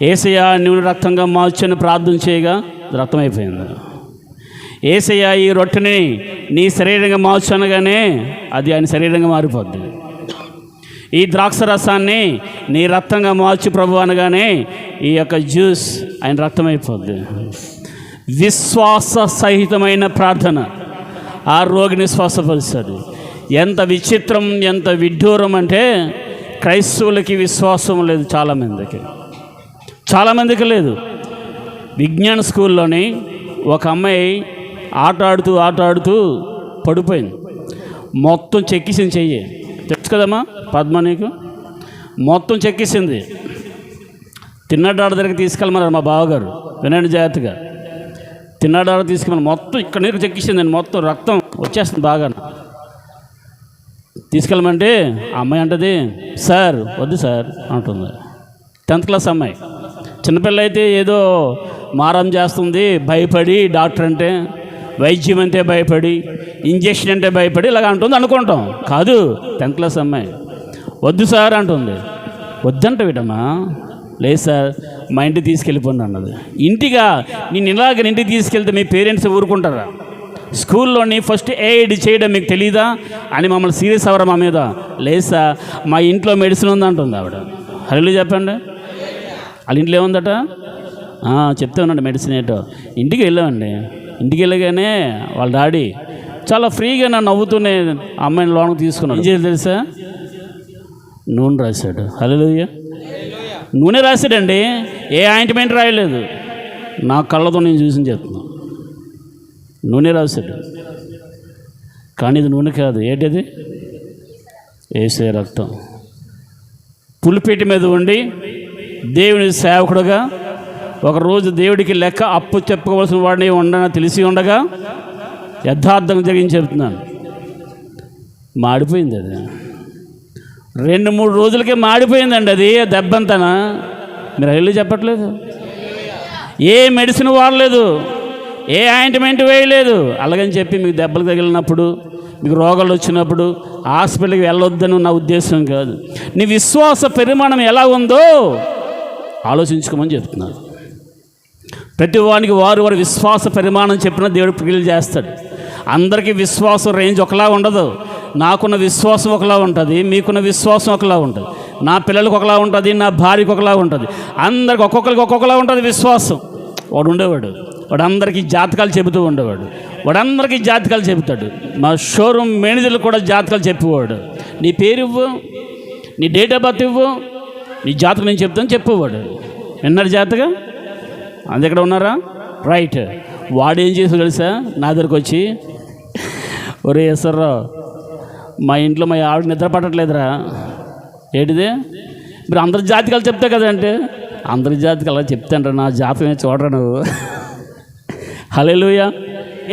యేసయ్య నూనె రక్తంగా మార్చని ప్రార్థన చేయగా రక్తం అయిపోయింది. యేసయ్య ఈ రొట్టెని నీ శరీరంగా మార్చు అనగానే అది ఆయన శరీరంగా మారిపోద్ది. ఈ ద్రాక్ష రసాన్ని నీ రక్తంగా మార్చు ప్రభు అనగానే ఈ యొక్క జ్యూస్ ఆయన రక్తం అయిపోద్ది. విశ్వాస సహితమైన ప్రార్థన ఆ రోగిని స్వస్థపరుస్తుంది. ఎంత విచిత్రం, ఎంత విడ్డూరం అంటే క్రైస్తవులకి విశ్వాసం లేదు. చాలామందికి లేదు. విజ్ఞాన స్కూల్లోని ఒక అమ్మాయి ఆట ఆడుతూ పడిపోయింది. మొత్తం చెక్కిసింది చెయ్యి. తెలుసు కదమ్మా పద్మ నీకు? మొత్తం చెక్కిసింది. తిన్నడాడ దగ్గరికి తీసుకెళ్ళమన్నారు మా బావగారు. వినండి జాగ్రత్తగా. తిన్నడాడ తీసుకెళ్ళమని మొత్తం ఇక్కడ నీకు చెక్కిసిందండి. మొత్తం రక్తం వచ్చేస్తుంది బాగా. తీసుకెళ్ళమంటే ఆ అమ్మాయి అంటది, సార్ వద్దు సార్ అంటుంది. 10th క్లాస్ అమ్మాయి. చిన్నపిల్ల అయితే ఏదో మారం చేస్తుంది, భయపడి డాక్టర్ అంటే, వైద్యం అంటే భయపడి, ఇంజక్షన్ అంటే భయపడి ఇలాగ అంటుంది అనుకుంటాం. కాదు, 10th క్లాస్ అమ్మాయి. వద్దు సార్ అంటుంది. వద్దంట వీటమ్మా. లేదు సార్ మా ఇంటికి తీసుకెళ్ళిపోండి అన్నది. ఇంటిగా నేను ఇలాగ ఇంటికి తీసుకెళ్తే మీ పేరెంట్స్ ఊరుకుంటారా? స్కూల్లోని ఫస్ట్ ఎయిడ్ చేయడం మీకు తెలీదా అని మమ్మల్ని సీరియస్ అవ్వరా మా మీద? లేసా మా ఇంట్లో మెడిసిన్ ఉందంటుంది ఆవిడ. హలో చెప్పండి. వాళ్ళ ఇంట్లో ఏముందట? చెప్తే ఉన్నాడు మెడిసిన్ ఏంటో. ఇంటికి వెళ్ళామండి. ఇంటికి వెళ్ళగానే వాళ్ళ డాడీ చాలా ఫ్రీగా నన్ను నవ్వుతూనే అమ్మాయిని లోనికి తీసుకున్నాడు. ఏం చేయాలి తెలుసా? నూనె రాశాడు. హల్లెలూయా. నూనె రాశాడండి. ఏ ఆయింట్మెంట్ రాయలేదు. నా కళ్ళతో నేను చూసి చెప్తున్నాను. నూనె రాశాడు. కానీ ఇది నూనె కాదు. ఏంటిది? యేసయ్య రక్తం. పులిపేట మీద ఉండి దేవుని సేవకుడుగా ఒకరోజు దేవుడికి లెక్క అప్పు చెప్పుకోవాల్సిన వాడిని ఉండని తెలిసి ఉండగా యథార్థంగా జరిగించి చెప్తున్నాను. మాడిపోయింది అది. 2-3 రోజులకే మాడిపోయిందండి అది దెబ్బంతనా. మీరు వెళ్ళి చెప్పట్లేదు. ఏ మెడిసిన్ వాడలేదు, ఏ ఆయింట్మెంట్ వేయలేదు. అలాగని చెప్పి మీకు దెబ్బలు తగిలినప్పుడు, మీకు రోగాలు వచ్చినప్పుడు హాస్పిటల్కి వెళ్ళొద్దని నా ఉద్దేశం కాదు. నీ విశ్వాస పరిమాణం ఎలా ఉందో ఆలోచించుకోమని చెప్తున్నాను. ప్రతి వారికి వారి విశ్వాస పరిమాణం చెప్పిన దేవుడు ప్రియులు చేస్తాడు. అందరికీ విశ్వాసం రేంజ్ ఒకలా ఉండదు. నాకున్న విశ్వాసం ఒకలా ఉంటుంది, మీకున్న విశ్వాసం ఒకలా ఉంటుంది, నా పిల్లలకు ఒకలా ఉంటుంది, నా భార్యకు ఒకలా ఉంటుంది. అందరికి ఒక్కొక్కరికి ఒక్కొక్కలా ఉంటుంది విశ్వాసం. వాడు ఉండేవాడు, వాడు అందరికీ జాతకాలు చెబుతూ ఉండేవాడు. వాడందరికీ జాతకాలు చెబుతాడు. మా షోరూమ్ మేనేజర్లు కూడా జాతకాలు చెప్పేవాడు. నీ పేరు ఇవ్వు, నీ డేట్ ఆఫ్ బర్త్ ఇవ్వు, నీ జాతకం నేను చెప్తాను చెప్పేవాడు. విన్నారు జాతకం? అది ఎక్కడ ఉన్నారా? రైట్. వాడు ఏం చేసి తెలుసా? నా దగ్గరకు వచ్చి, ఒరే ఎస్సర్రావు, మా ఇంట్లో మా ఆవిడ నిద్ర పట్టట్లేదురా. ఏంటిదే? మీరు అందరి జాతకాలు చెప్తా కదంటే, అందరి జాతకాలు అలా చెప్తాండ్రా, నా జాతకమే చూడరా నువ్వు. హల్లెలూయా.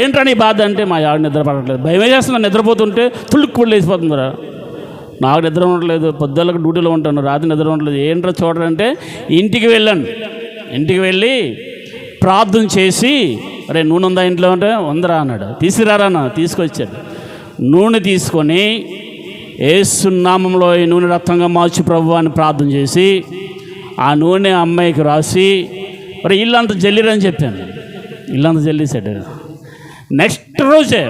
ఏంట్రా నీ బాధ అంటే, మా ఆవిడ నిద్ర పట్టట్లేదు, భయం చేస్తున్నా, నిద్రపోతుంటే తుళ్ళుక్కుళ్ళు వేసిపోతుందిరా. నాకు నిద్ర ఉండట్లేదు, పొద్దులకు డ్యూటీలో ఉంటాను, రాత్రి నిద్ర ఉండట్లేదు. ఏంట్రా చూడరంటే, ఇంటికి వెళ్ళాను. ఇంటికి వెళ్ళి ప్రార్థన చేసి, అరే నూనె ఉందా ఇంట్లో అంటే, ఉందరా అన్నాడు. తీసుకురారా తీసుకొచ్చాడు. నూనె తీసుకొని యేసు నామంలో ఈ నూనె రక్తంగా మార్చి ప్రభువా అని ప్రార్థన చేసి ఆ నూనె అమ్మాయికి రాసి, మరి ఇల్లంతా జల్లిరని చెప్పాను. ఇల్లంతా జల్లేశాడు. నెక్స్ట్ రోజే,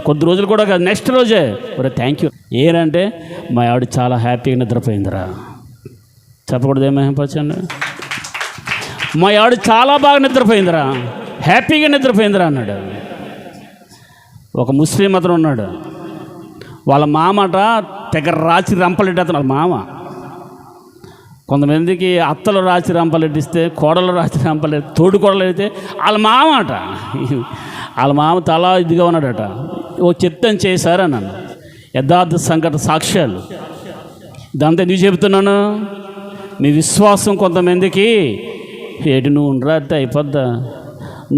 కొద్ది రోజులు కూడా కాదు, నెక్స్ట్ రోజే, మరి థ్యాంక్ యూ. ఏంటంటే మా ఆవిడ చాలా హ్యాపీగా నిద్రపోయిందిరా. చెప్పకూడదు ఏమేపచ్చండి. మా ఆవిడ చాలా బాగా నిద్రపోయిందిరా, హ్యాపీగా నిద్రపోయిందిరా అన్నాడు. ఒక ముస్లిం అతను ఉన్నాడు. వాళ్ళ మామట తెగ రాచి రంపలెట్టేస్తున్నారు. మామ కొంతమందికి అత్తలు రాచి రంపలెట్టిస్తే, కోడలు రాచి రంపలెట్టి, తోడు కోడలు అయితే వాళ్ళ మామ అట. వాళ్ళ మామ తలా ఇదిగా ఉన్నాడట. ఓ చెప్తాను చేశారన్నాను. యథార్థ సంఘటన సాక్ష్యాలు. ఇదంతా ఎందుకు చెబుతున్నాను? మీ విశ్వాసం కొంతమందికి ఏడు నూనె రాస్తే అయిపోద్దా?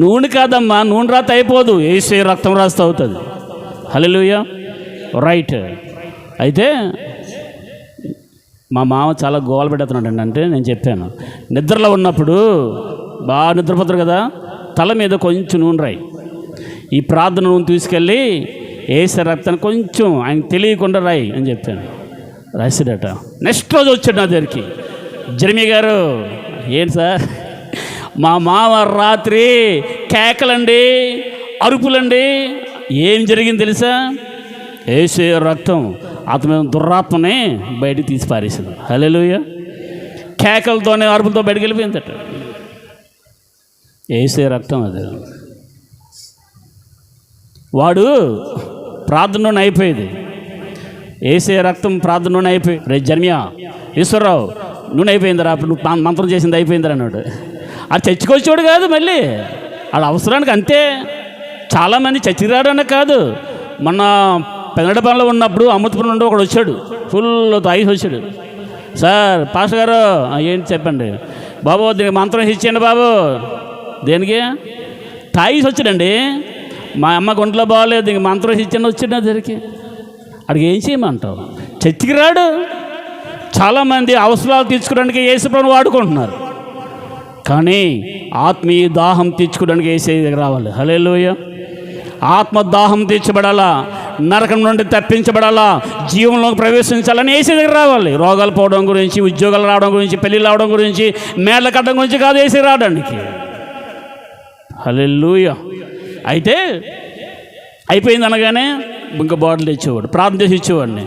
నూనె కాదమ్మా, నూనె రాత అయిపోదు, యేసయ్య రక్తం రాస్తే అవుతుంది. హల్లెలూయా. రైట్. అయితే మా మామ చాలా గోల పెడుతున్నాడు. అంటే నేను చెప్పాను, నిద్రలో ఉన్నప్పుడు బాగా నిద్రపోతారు కదా, తల మీద కొంచెం నూనె రాయి, ఈ ప్రార్థన నూనె తీసుకెళ్ళి యేసయ్య రక్తాన్ని కొంచెం ఆయన తెలియకుండా రాయి అని చెప్పాను. రాసిడట. నెక్స్ట్ రోజు వచ్చాడు నా దగ్గరికి. జెర్మీ గారు, ఏంటి సార్, మా మామ రాత్రి కేకలండి, అరుపులండి. ఏం జరిగింది తెలుసా? యేసయ్య రక్తం అతని దురాత్మని బయటికి తీసి పారేసింది. హల్లెలూయా. కేకలతోనే అరుపులతో బయటికి వెళ్ళిపోయిందట. యేసయ్య రక్తం అది. వాడు ప్రార్థనలోనే అయిపోయేది. యేసయ్య రక్తం ప్రార్థనలోనే అయిపోయి, రే జర్మియా, ఈశ్వరరావు నూనె అయిపోయిందిరా, అప్పుడు నువ్వు మంత్రం చేసింది అయిపోయిందిరా అన్నాడు. అది చచ్చికొచ్చేవాడు కాదు, మళ్ళీ వాళ్ళ అవసరానికి అంతే. చాలామంది చచ్చిరాడనే కాదు. మొన్న పెదడపల్లిలో ఉన్నప్పుడు అమృతపురం నుండి ఒకడు వచ్చాడు, ఫుల్ తాగిసి వచ్చాడు. సార్ పాస్టర్ గారు ఏంటి చెప్పండి బాబు, దీనికి మంత్రం ఇచ్చేయండి బాబు. దేనికి? తాగిసి వచ్చాడండి. మా అమ్మకి ఒంట్లో బాగోలేదు, దీనికి మంత్రం ఇచ్చాను వచ్చాడు నా దగ్గరికి. అడిగి ఏం చేయమంటావు? చచ్చికి రాడు. చాలామంది అవసరాలు తీర్చుకోవడానికి యేసుప్రభుని వాడుకుంటున్నారు, కానీ ఆత్మీయ దాహం తీర్చుకోవడానికి యేసయ్య దగ్గర రావాలి. హల్లెలూయా. ఆత్మదాహం తీర్చబడాలా, నరకం నుండి తప్పించబడాలా, జీవంలోకి ప్రవేశించాలని ఏసీ దగ్గర రావాలి. రోగాలు పోవడం గురించి, ఉద్యోగాలు రావడం గురించి, పెళ్ళిళ్ళు రావడం గురించి, మేళ్ళ కట్టడం గురించి కాదు ఏసీ రావడానికి. హల్లెలూయా. అయితే అయిపోయింది అనగానే ఇంకా బాటిల్ తెచ్చేవాడు, ప్రార్థన చేసి ఇచ్చేవాడిని.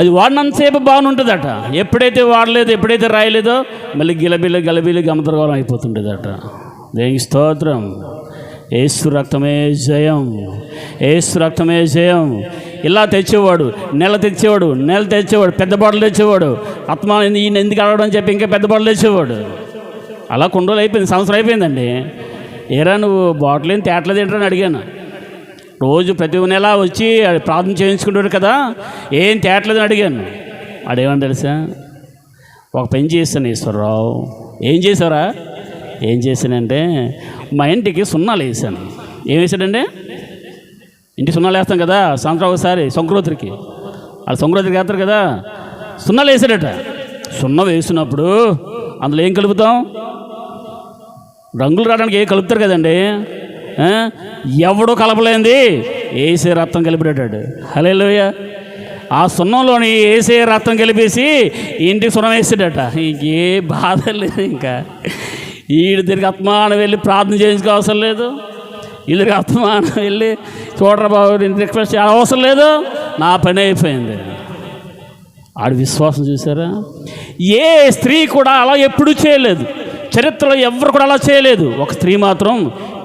అది వాడినంతసేపు బాగుంటుందట. ఎప్పుడైతే వాడలేదో, ఎప్పుడైతే రాయలేదో మళ్ళీ గలబిలి గమతరగోళం అయిపోతుంటుందట. దేనికి స్తోత్రం. యేసు రక్తమే జయం, యేసు రక్తమే జయం. ఇలా తెచ్చేవాడు, నెల తెచ్చేవాడు, పెద్ద బాటలు తెచ్చేవాడు. ఆత్మ ఈయన ఎందుకు అడగడం అని చెప్పి ఇంకా పెద్ద బాటలు తెచ్చేవాడు. అలా కొన్ని రోజులు అయిపోయింది, సంవత్సరం అయిపోయిందండి. ఏరా నువ్వు బాటిల్ ఏం తేటలేదు ఏంటని అడిగాను. రోజు ప్రతి నెల వచ్చి ప్రార్థన చేయించుకుంటాడు కదా, ఏం తేటలేదని అడిగాను. అడేమని తెలుసా, ఒక పని చేశాను ఈశ్వరరావు. ఏం చేశారా? ఏం చేశానంటే మా ఇంటికి సున్నాలు వేసాను. ఏం వేసాడండి? ఇంటికి సున్నాలు వేస్తాం కదా సంవత్సరం ఒకసారి, సంక్రాంతికి. వాళ్ళు సంక్రాంతికి వేస్తారు కదా, సున్నాలు వేసాడట. సున్నం వేసినప్పుడు అందులో ఏం కలుపుతాం? రంగులు రావడానికి ఏం కలుపుతారు కదండి. ఎవడో కలపలేంది ఏసే రక్తం కలిపిడాడు. హల్లెలూయా. ఆ సున్నంలోని ఏసే రక్తం కలిపేసి ఇంటికి సున్నం వేసాడట. ఇంకే బాధ లేదు. ఇంకా వీడి తిరిగి ఆత్మానం వెళ్ళి ప్రార్థన చేయించుకోవసరం లేదు, వీళ్ళకి ఆత్మానం వెళ్ళి చూడరా బాబు రిక్వెస్ట్ చేయాల్సిన అవసరం లేదు. నా పని అయిపోయింది. ఆడి విశ్వాసం చూసారా? ఏ స్త్రీ కూడా అలా ఎప్పుడూ చేయలేదు. చరిత్రలో ఎవరు కూడా అలా చేయలేదు. ఒక స్త్రీ మాత్రం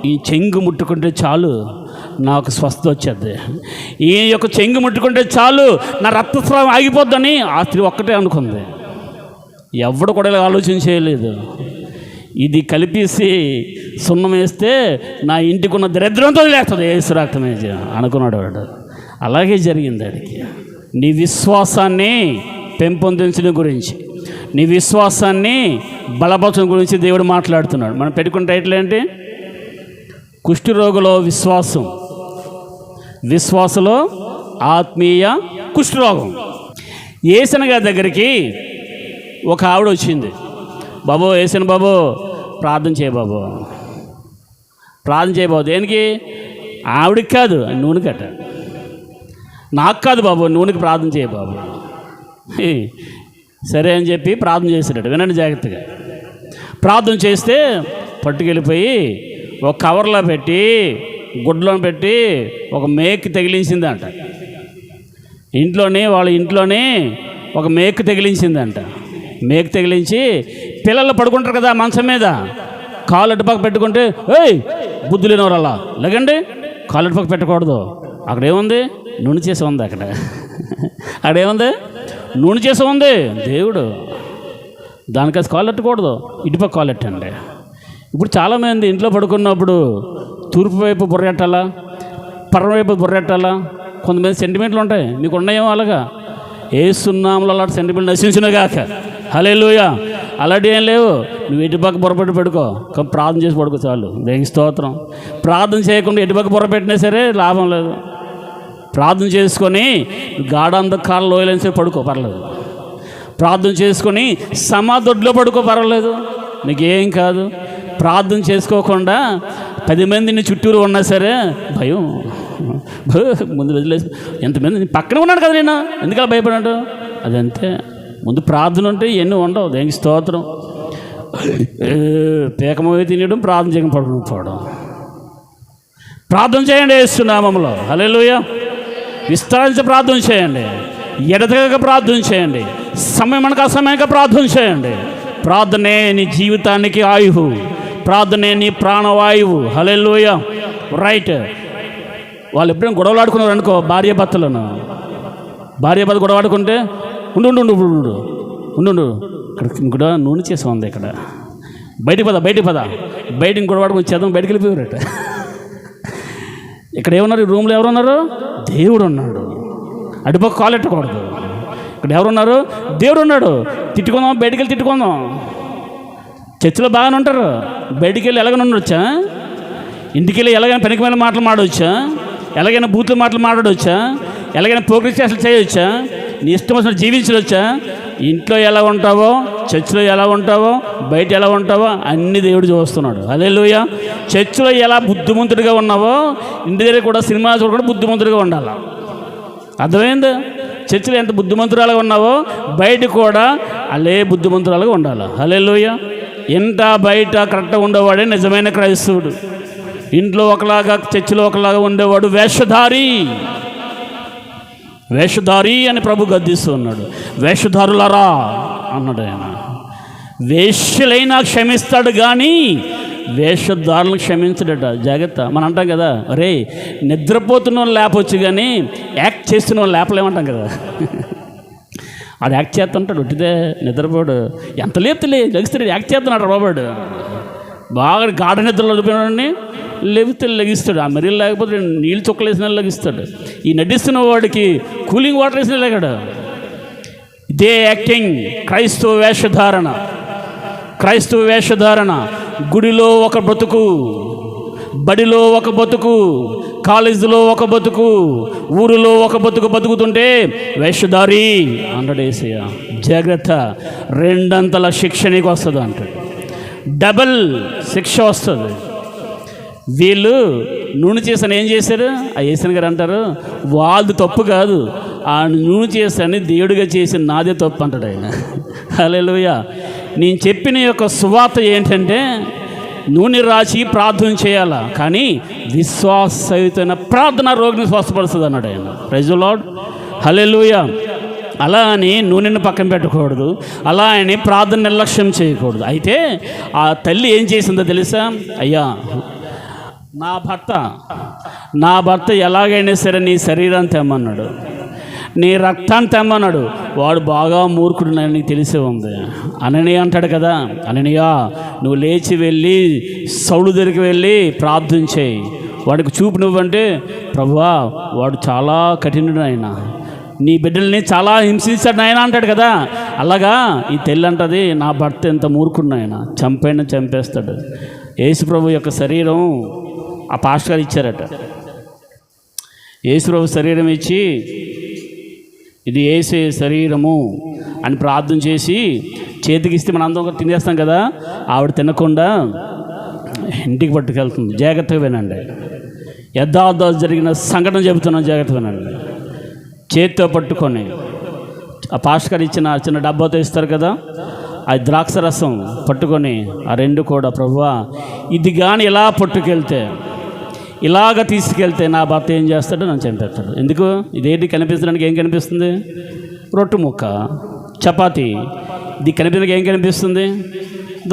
ఈ చెంగు ముట్టుకుంటే చాలు నాకు స్వస్థత వచ్చేది, ఈ యొక్క చెంగు ముట్టుకుంటే చాలు నా రక్తస్రావం ఆగిపోద్దని ఆ స్త్రీ ఒక్కటే అనుకుంది. ఎవడు కూడా ఇలా ఆలోచన చేయలేదు. ఇది కలిపేసి సున్నం వేస్తే నా ఇంటికి ఉన్న దరిద్రంతో లేస్తుంది యేసు రక్తమే అనుకున్నాడు వాడు. అలాగే జరిగింది వాడికి. నీ విశ్వాసాన్ని పెంపొందించడం గురించి, నీ విశ్వాసాన్ని బలపరచడం గురించి దేవుడు మాట్లాడుతున్నాడు. మనం పెట్టుకున్న టైటిల్ ఏంటి? కుష్ఠరోగులో విశ్వాసం, విశ్వాసలో ఆత్మీయ కుష్ఠరోగం. యేసన్న గారి దగ్గరికి ఒక ఆవిడ వచ్చింది. బాబు యేసన్న బాబు ప్రార్థన చేయ బాబు, ప్రార్థన చేయ బాబు. దేనికి? ఆవిడికి కాదు, నూనె కట్ట. నాకు కాదు బాబు, నూనెకి ప్రార్థన చేయ బాబు. సరే అని చెప్పి ప్రార్థన చేసేటట్టు. వినండి జాగ్రత్తగా. ప్రార్థన చేస్తే పట్టుకెళ్ళిపోయి ఒక కవర్లో పెట్టి, గుడ్లో పెట్టి ఒక మేక్ తగిలించిందంట. వాళ్ళ ఇంట్లోనే ఒక మేక్ తగిలించిందంట. మేక్ తగిలించి పిల్లలు పడుకుంటారు కదా మంచం మీద, కాలు అటుపక్క పెట్టుకుంటే ఏయ్ బుద్ధి లేనివారు అలా లేకండి, కాలు అటుపక్క పెట్టకూడదు. అక్కడేముంది? నూనె చేసి ఉంది. అక్కడేముంది? నూనె చేసి ఉంది. దేవుడు దానికేసి కాలు ఎట్టకూడదు, ఇటుపక్క కాలు ఎట్టండి. ఇప్పుడు చాలామంది ఇంట్లో పడుకున్నప్పుడు తూర్పు వైపు బుర్రెట్టాలా, పర్వం వైపు బుర్రెట్టాలా. కొంతమంది సెంటిమెంట్లు ఉంటాయి. మీకు ఉన్నాయేమో అలాగా? ఏసునామములో అలాంటి సెంటిమెంట్ నశించును గాక. హల్లెలూయా. అలాంటి ఏం లేవు. నువ్వు ఎటుపక్క బుర్రపెట్టి పడుకో, కానీ ప్రార్థన చేసి పడుకో చాలు. దేవునికి స్తోత్రం. ప్రార్థన చేయకుండా ఎటుపక్క బుర్ర పెట్టినా సరే లాభం లేదు. ప్రార్థన చేసుకొని గాఢాంధకార లోయలని సరే పడుకో పర్లేదు. ప్రార్థన చేసుకొని సమాధొడ్లో పడుకో పర్వాలేదు, నీకేం కాదు. ప్రార్థన చేసుకోకుండా 10 మందిని చుట్టూరు ఉన్నా సరే భయం. ముందు వదిలేసి ఎంతమంది పక్కన ఉన్నాడు కదా, నేను ఎందుకలా భయపడాడు? అదంతే. ముందు ప్రార్థన ఉంటే ఇవన్నీ ఉండవు. దేనికి స్తోత్రం. పేకమోయి తినడం, ప్రార్థన చేయడం, పడుకోవడం. ప్రార్థన చేయండి యేసునామములో. హల్లెలూయా. విస్తరించి ప్రార్థన చేయండి, ఎడతెగక ప్రార్థన చేయండి, సమయమనక అసమయంగా ప్రార్థన చేయండి. ప్రార్థనే నీ జీవితానికి ఆయువు, ప్రార్థనే నీ ప్రాణవాయువు. హల్లెలూయా. రైట్. వాళ్ళు ఎప్పుడైనా గొడవలు ఆడుకున్నారు అనుకో, భార్యాభర్తలను, భార్యాభర్త గొడవ ఆడుకుంటే ఉండు ఉండు ఉండు ఉండు ఇక్కడ నూనె చేసి ఉంది, ఇక్కడ బయటికి పద బయటికి గొడవ ఆడుకుని చేద్దాం, బయటికి వెళ్ళిపోయారట. ఇక్కడ ఏమన్నారు? ఈ రూమ్లో ఎవరున్నారు? దేవుడు ఉన్నాడు. అటుపక్క కాలు ఎట్టకూడదు. ఇక్కడ ఎవరున్నారు? దేవుడు ఉన్నాడు. తిట్టుకుందాం, బయటికి వెళ్ళి తిట్టుకుందాం. చర్చిలో బాగానే ఉంటారు, బయటికి వెళ్ళి ఎలాగైనా ఉండొచ్చా? ఇంటికి వెళ్ళి ఎలాగైనా పనికిమైన మాటలు మాడవచ్చా? ఎలాగైనా బూతుల మాటలు మాట్లాడవచ్చా? ఎలాగైనా పోగ్రెస్ చేసలు చేయవచ్చా? నీ ఇష్టం వచ్చిన జీవించవచ్చా? ఇంట్లో ఎలా ఉంటావో, చర్చిలో ఎలా ఉంటావో, బయట ఎలా ఉంటావో అన్ని దేవుడు చూస్తున్నాడు. హల్లెలూయా. చర్చిలో ఎలా బుద్ధిమంతుడిగా ఉన్నావో ఇంటి దగ్గర కూడా సినిమా చూడకుండా బుద్ధిమంతుడిగా ఉండాలి. అర్థమైంది? చర్చిలో ఎంత బుద్ధిమంతురాలుగా ఉన్నావో బయట కూడా అలే బుద్ధిమంతురాలుగా ఉండాలి. హల్లెలూయా. ఇంట బయట కరెక్ట్గా ఉండేవాడే నిజమైన క్రైస్తవుడు. ఇంట్లో ఒకలాగా చర్చిలో ఒకలాగా ఉండేవాడు వేషధారి. వేషధారి అని ప్రభు గద్దిస్తూ ఉన్నాడు. వేషధారులారా అన్నాడు ఆయన. వేష్యలైనా క్షమిస్తాడు కానీ వేషధారులను క్షమించడట. జాగ్రత్త. మనం అంటాం కదా, అరే నిద్రపోతున్న వాళ్ళు లేపొచ్చు కానీ యాక్ట్ చేస్తున్న వాళ్ళు లేపలేమంటాం కదా. ఆడు యాక్ట్ చేస్తుంటాడు, ఒట్టిదే నిద్రపోడు. ఎంత లేపుతలే లెగిస్తాడు, యాక్ట్ చేస్తున్నాడు బాబాడు. బాగా గాఢ నిద్రలో చూపినాడని లెగిస్తాడు. ఆ మరీ లేకపోతే నీళ్ళు చుక్కలు వేసిన లెగిస్తాడు. ఈ నటిస్తున్న వాడికి కూలింగ్ వాటర్ వేసిన లేకాడు. ఇదే యాక్టింగ్. క్రైస్తవ వేషధారణ. క్రైస్తవ వేషధారణ. గుడిలో ఒక బతుకు, బడిలో ఒక బతుకు, కాలేజీలో ఒక బతుకు, ఊరిలో ఒక బతుకు బతుకుతుంటే వేషధారి అన్నాడు యేసయ్య. జాగ్రత్త, 2 శిక్ష నీకు వస్తుంది అంటాడు. డబల్ శిక్ష వస్తుంది. వీళ్ళు నూనె చేసాను ఏం చేశారు? ఆ యేసన్ గారు అంటారు, వాళ్ళది తప్పు కాదు, ఆ నూనె చేసాను దేవుడిగా చేసి నాదే తప్పు అంటాడు ఆయన. హల్లెలూయా. నేను చెప్పిన యొక్క సువార్త ఏంటంటే నూనె రాసి ప్రార్థన చేయాలా, కానీ విశ్వాసయుతమైన ప్రార్థన రోగిని స్వస్థపరుస్తుంది అన్నాడు ఆయన. Praise the Lord. హల్లెలూయా. అలా అని నూనెను పక్కన పెట్టకూడదు, అలా అని ప్రార్థన నిర్లక్ష్యం చేయకూడదు. అయితే ఆ తల్లి ఏం చేసిందో తెలుసా? అయ్యా, నా భర్త ఎలాగైనా సరే నీ శరీరాన్ని తెమ్మన్నాడు, నీ రక్తాన్ని తెమ్మన్నాడు. వాడు బాగా మూర్ఖుడు, నీకు తెలిసే ఉంది. అననీయ అంటాడు కదా, అననీయ నువ్వు లేచి వెళ్ళి సౌలు దగ్గరికి వెళ్ళి ప్రార్థన చేయి, వాడికి చూపు నువ్వంటే, ప్రభువా వాడు చాలా కఠినుడు ఆయన, నీ బిడ్డల్ని చాలా హింసించాడు ఆయన అంటాడు కదా. అలాగా ఈ తెల్లి అంటది, నా భర్త ఎంత మూర్ఖుడు ఆయన, చంపేస్తాడు. యేసు ప్రభు యొక్క శరీరం ఆ పాస్టర్ గారు ఇచ్చారట. యేసు ప్రభు శరీరం ఇచ్చి ఇది యేసే శరీరము అని ప్రార్థన చేసి చేతికి ఇస్తే మనం అందరం తినేస్తాం కదా, ఆవిడ తినకుండా ఇంటికి పట్టుకెళ్తుంది. జాగ్రత్తగా వినండి, యథార్థ జరిగిన సంఘటన చెబుతున్నాం, జాగ్రత్తగా వినండి. చేతితో పట్టుకొని ఆ పాస్టర్ గారు ఇచ్చిన చిన్న డబ్బాతో ఇస్తారు కదా, ఆ ద్రాక్ష రసం పట్టుకొని ఆ 2 కూడా, ప్రభువా ఇది కానీ ఇలా పట్టుకెళ్తే, ఇలాగ తీసుకెళ్తే నా భర్త ఏం చేస్తాడో నన్ను చంపేస్తాడు. ఎందుకు? ఇదేంటి కనిపించడానికి ఏం కనిపిస్తుంది? రొట్టె ముక్క, చపాతీ. ఇది కనిపించడానికి ఏం కనిపిస్తుంది?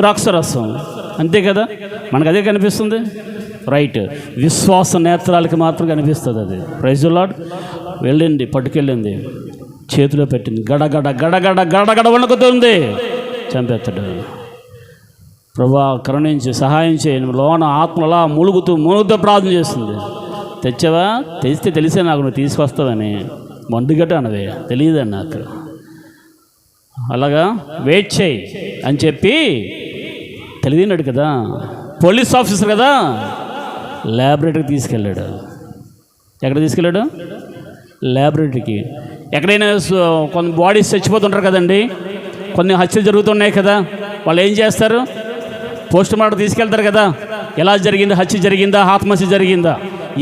ద్రాక్ష రసం. అంతే కదా, మనకు అదే కనిపిస్తుంది. రైట్. విశ్వాస నేత్రాలకి మాత్రం కనిపిస్తుంది అది. Praise the Lord. వెళ్ళింది, పట్టుకెళ్ళింది, చేతిలో పెట్టింది, గడగడ గడగడ గడగడ వణుకుతుంది, చంపేస్తాడు. ప్రభువా కరుణించి సహాయం చేయను, లోన ఆత్మలా మూలుగుతూ ప్రార్థన చేస్తుంది. తెచ్చావా? తెస్తే తెలిసే నాకు నువ్వు తీసుకొస్తావని. మండుగట్ట అనవే, తెలియదని నాకు. అలాగా వెయిట్ చేయి అని చెప్పి తెలియనాడు కదా, పోలీస్ ఆఫీసర్ కదా, ల్యాబొరేటరీకి తీసుకెళ్ళాడు. ఎక్కడ తీసుకెళ్ళాడు? ల్యాబొరేటరీకి. ఎక్కడైనా కొన్ని బాడీస్ చచ్చిపోతుంటారు కదండి, కొన్ని హత్యలు జరుగుతున్నాయి కదా, వాళ్ళు ఏం చేస్తారు? పోస్ట్ మార్టం తీసుకెళ్తారు కదా, ఎలా జరిగింది, హత్య జరిగిందా, ఆత్మహత్య జరిగిందా,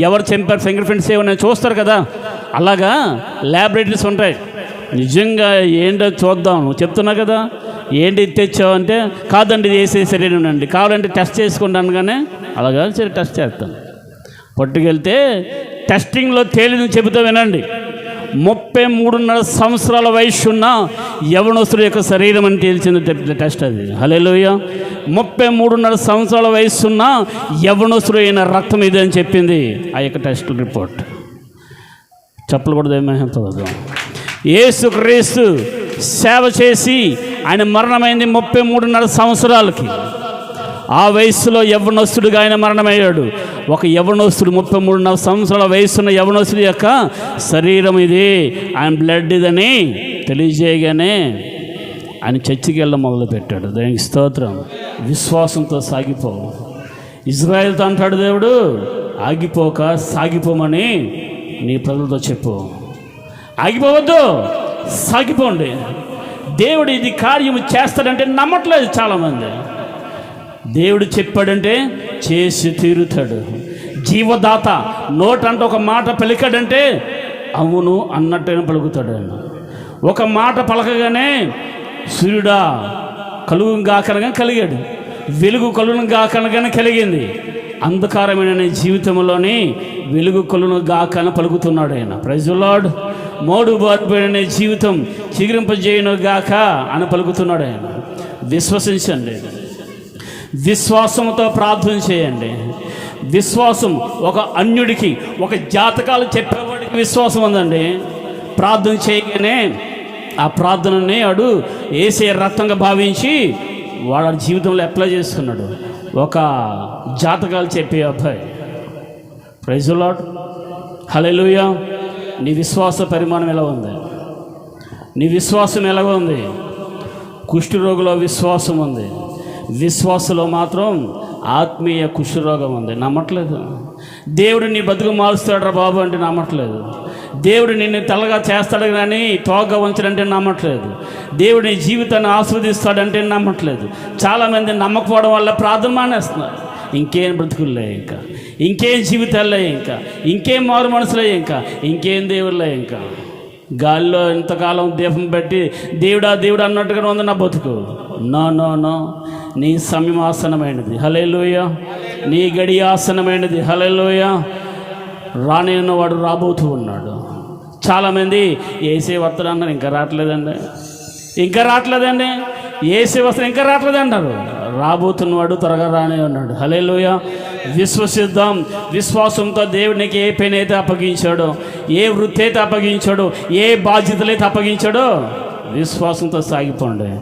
ఎవరు చంపారు, ఫింగర్ ప్రింట్స్ ఏమన్నా చూస్తారు కదా. అలాగా ల్యాబొరేటరీస్ ఉంటాయి. నిజంగా ఏంటో చూద్దాం, నువ్వు చెప్తున్నా కదా, ఏంటి తెచ్చావు అంటే, కాదండి ఇది వేసే శరీరం అండి, కావాలంటే టెస్ట్ చేసుకుంటాను కానీ, అలాగా సరే టెస్ట్ చేస్తాను. పట్టుకెళ్తే టెస్టింగ్లో తేలిని చెబుతా వినండి. 33.5 సంవత్సరాల వయసు ఉన్న యవనస్తుడి యొక్క శరీరం అని తేల్చింది టెస్ట్ అది. హల్లెలూయా. 33.5 సంవత్సరాల వయసున్న యవనస్తుడు అయిన రక్తం ఇది అని చెప్పింది ఆ యొక్క టెస్ట్ రిపోర్ట్. చెప్పులు కూడా దేమహంతవద్దు. యేసుక్రీస్తు సేవ చేసి ఆయన మరణమైంది 33.5 సంవత్సరాలకి. ఆ వయస్సులో యవ్వనస్తుడిగా ఆయన మరణమయ్యాడు. ఒక యవ్వనస్తుడు 33.5 సంవత్సరాల వయసున్న యవ్వనస్తుడి యొక్క శరీరం ఇది, ఆయన బ్లడ్ ఇదని తెలియజేయగానే ఆయన చర్చికి వెళ్ళడం మొదలుపెట్టాడు. దానికి స్తోత్రం. విశ్వాసంతో సాగిపో. ఇజ్రాయేల్తో అంటాడు దేవుడు, ఆగిపోక సాగిపోమని నీ ప్రజలతో చెప్పు. ఆగిపోవద్దు, సాగిపోండి. దేవుడు ఇది కార్యము చేస్తాడంటే నమ్మట్లేదు చాలామంది. దేవుడు చెప్పాడంటే చేసి తీరుతాడు. జీవదాత నోటంటే ఒక మాట పలికాడంటే అవును అన్నట్టుగా పలుకుతాడు. ఒక మాట పలకగానే సూర్యుడా కలుగుగా కనగా కలిగాడు, వెలుగు కలుగుగా కనగానే కలిగింది. అంధకారమైన జీవితంలోని వెలుగు కలుగును గాకన పలుకుతున్నాడు ఆయన. Praise the Lord. మోడు బారిపోయిన జీవితం చిగురింపజేయును గాక అని పలుకుతున్నాడు ఆయన. విశ్వసించండి, విశ్వాసంతో ప్రార్థన చేయండి. విశ్వాసం ఒక అన్యుడికి, ఒక జాతకాలు చెప్పేవాడికి విశ్వాసం ఉందండి. ప్రార్థన చేయగానే ఆ ప్రార్థనని వాడు యేసే రక్తంగా భావించి వాడు జీవితంలో అప్లై చేసుకున్నాడు. ఒక జాతకాలు చెప్పే అబ్బాయి. Praise the Lord. హల్లెలూయా. నీ విశ్వాస పరిమాణం ఎలా ఉంది? నీ విశ్వాసం ఎలా ఉంది? కుష్ఠరోగులో విశ్వాసం ఉంది, విశ్వాసంలో మాత్రం ఆత్మీయ కుష్ఠరోగం ఉంది. నమ్మట్లేదు. దేవుడు నీ బతుకు మారుస్తాడు రా బాబు అంటే నమ్మట్లేదు. దేవుడు నిన్ను తెల్లగా చేస్తాడు కానీ తోగా ఉంచడంటే నమ్మట్లేదు. దేవుడు నీ జీవితాన్ని ఆస్వాదిస్తాడంటే నమ్మట్లేదు. చాలామంది నమ్మకపోవడం వల్ల ప్రార్థన మానేస్తున్నారు. ఇంకేం బ్రతుకులే, ఇంకేం జీవితాలే, ఇంకేం మారు మనసులే, ఇంకేం దేవుళ్ళే. గాలిలో ఇంతకాలం దీపం పెట్టి దేవుడా దేవుడు అన్నట్టుగా ఉంది నా బతుకు. నో నో నో, నీ సమయం ఆసనమైనది. హల్లెలూయా. నీ గడి ఆసనమైనది. హల్లెలూయా. రానేవాడు రాబోతూ ఉన్నాడు. చాలామంది ఏసే వస్త్రం అన్నారు, ఇంకా రావట్లేదండి, ఏసే వస్త్రం ఇంకా రావట్లేదు అన్నారు. రాబోతున్నవాడు త్వరగా రానే ఉన్నాడు. హల్లెలూయా. విశ్వసిద్దాం. విశ్వాసంతో దేవునికి ఏ పని అయితే అప్పగించాడో, ఏ వృత్తి అయితే అప్పగించాడో, ఏ బాధ్యతలు అయితే అప్పగించాడో విశ్వాసంతో సాగిపోండి.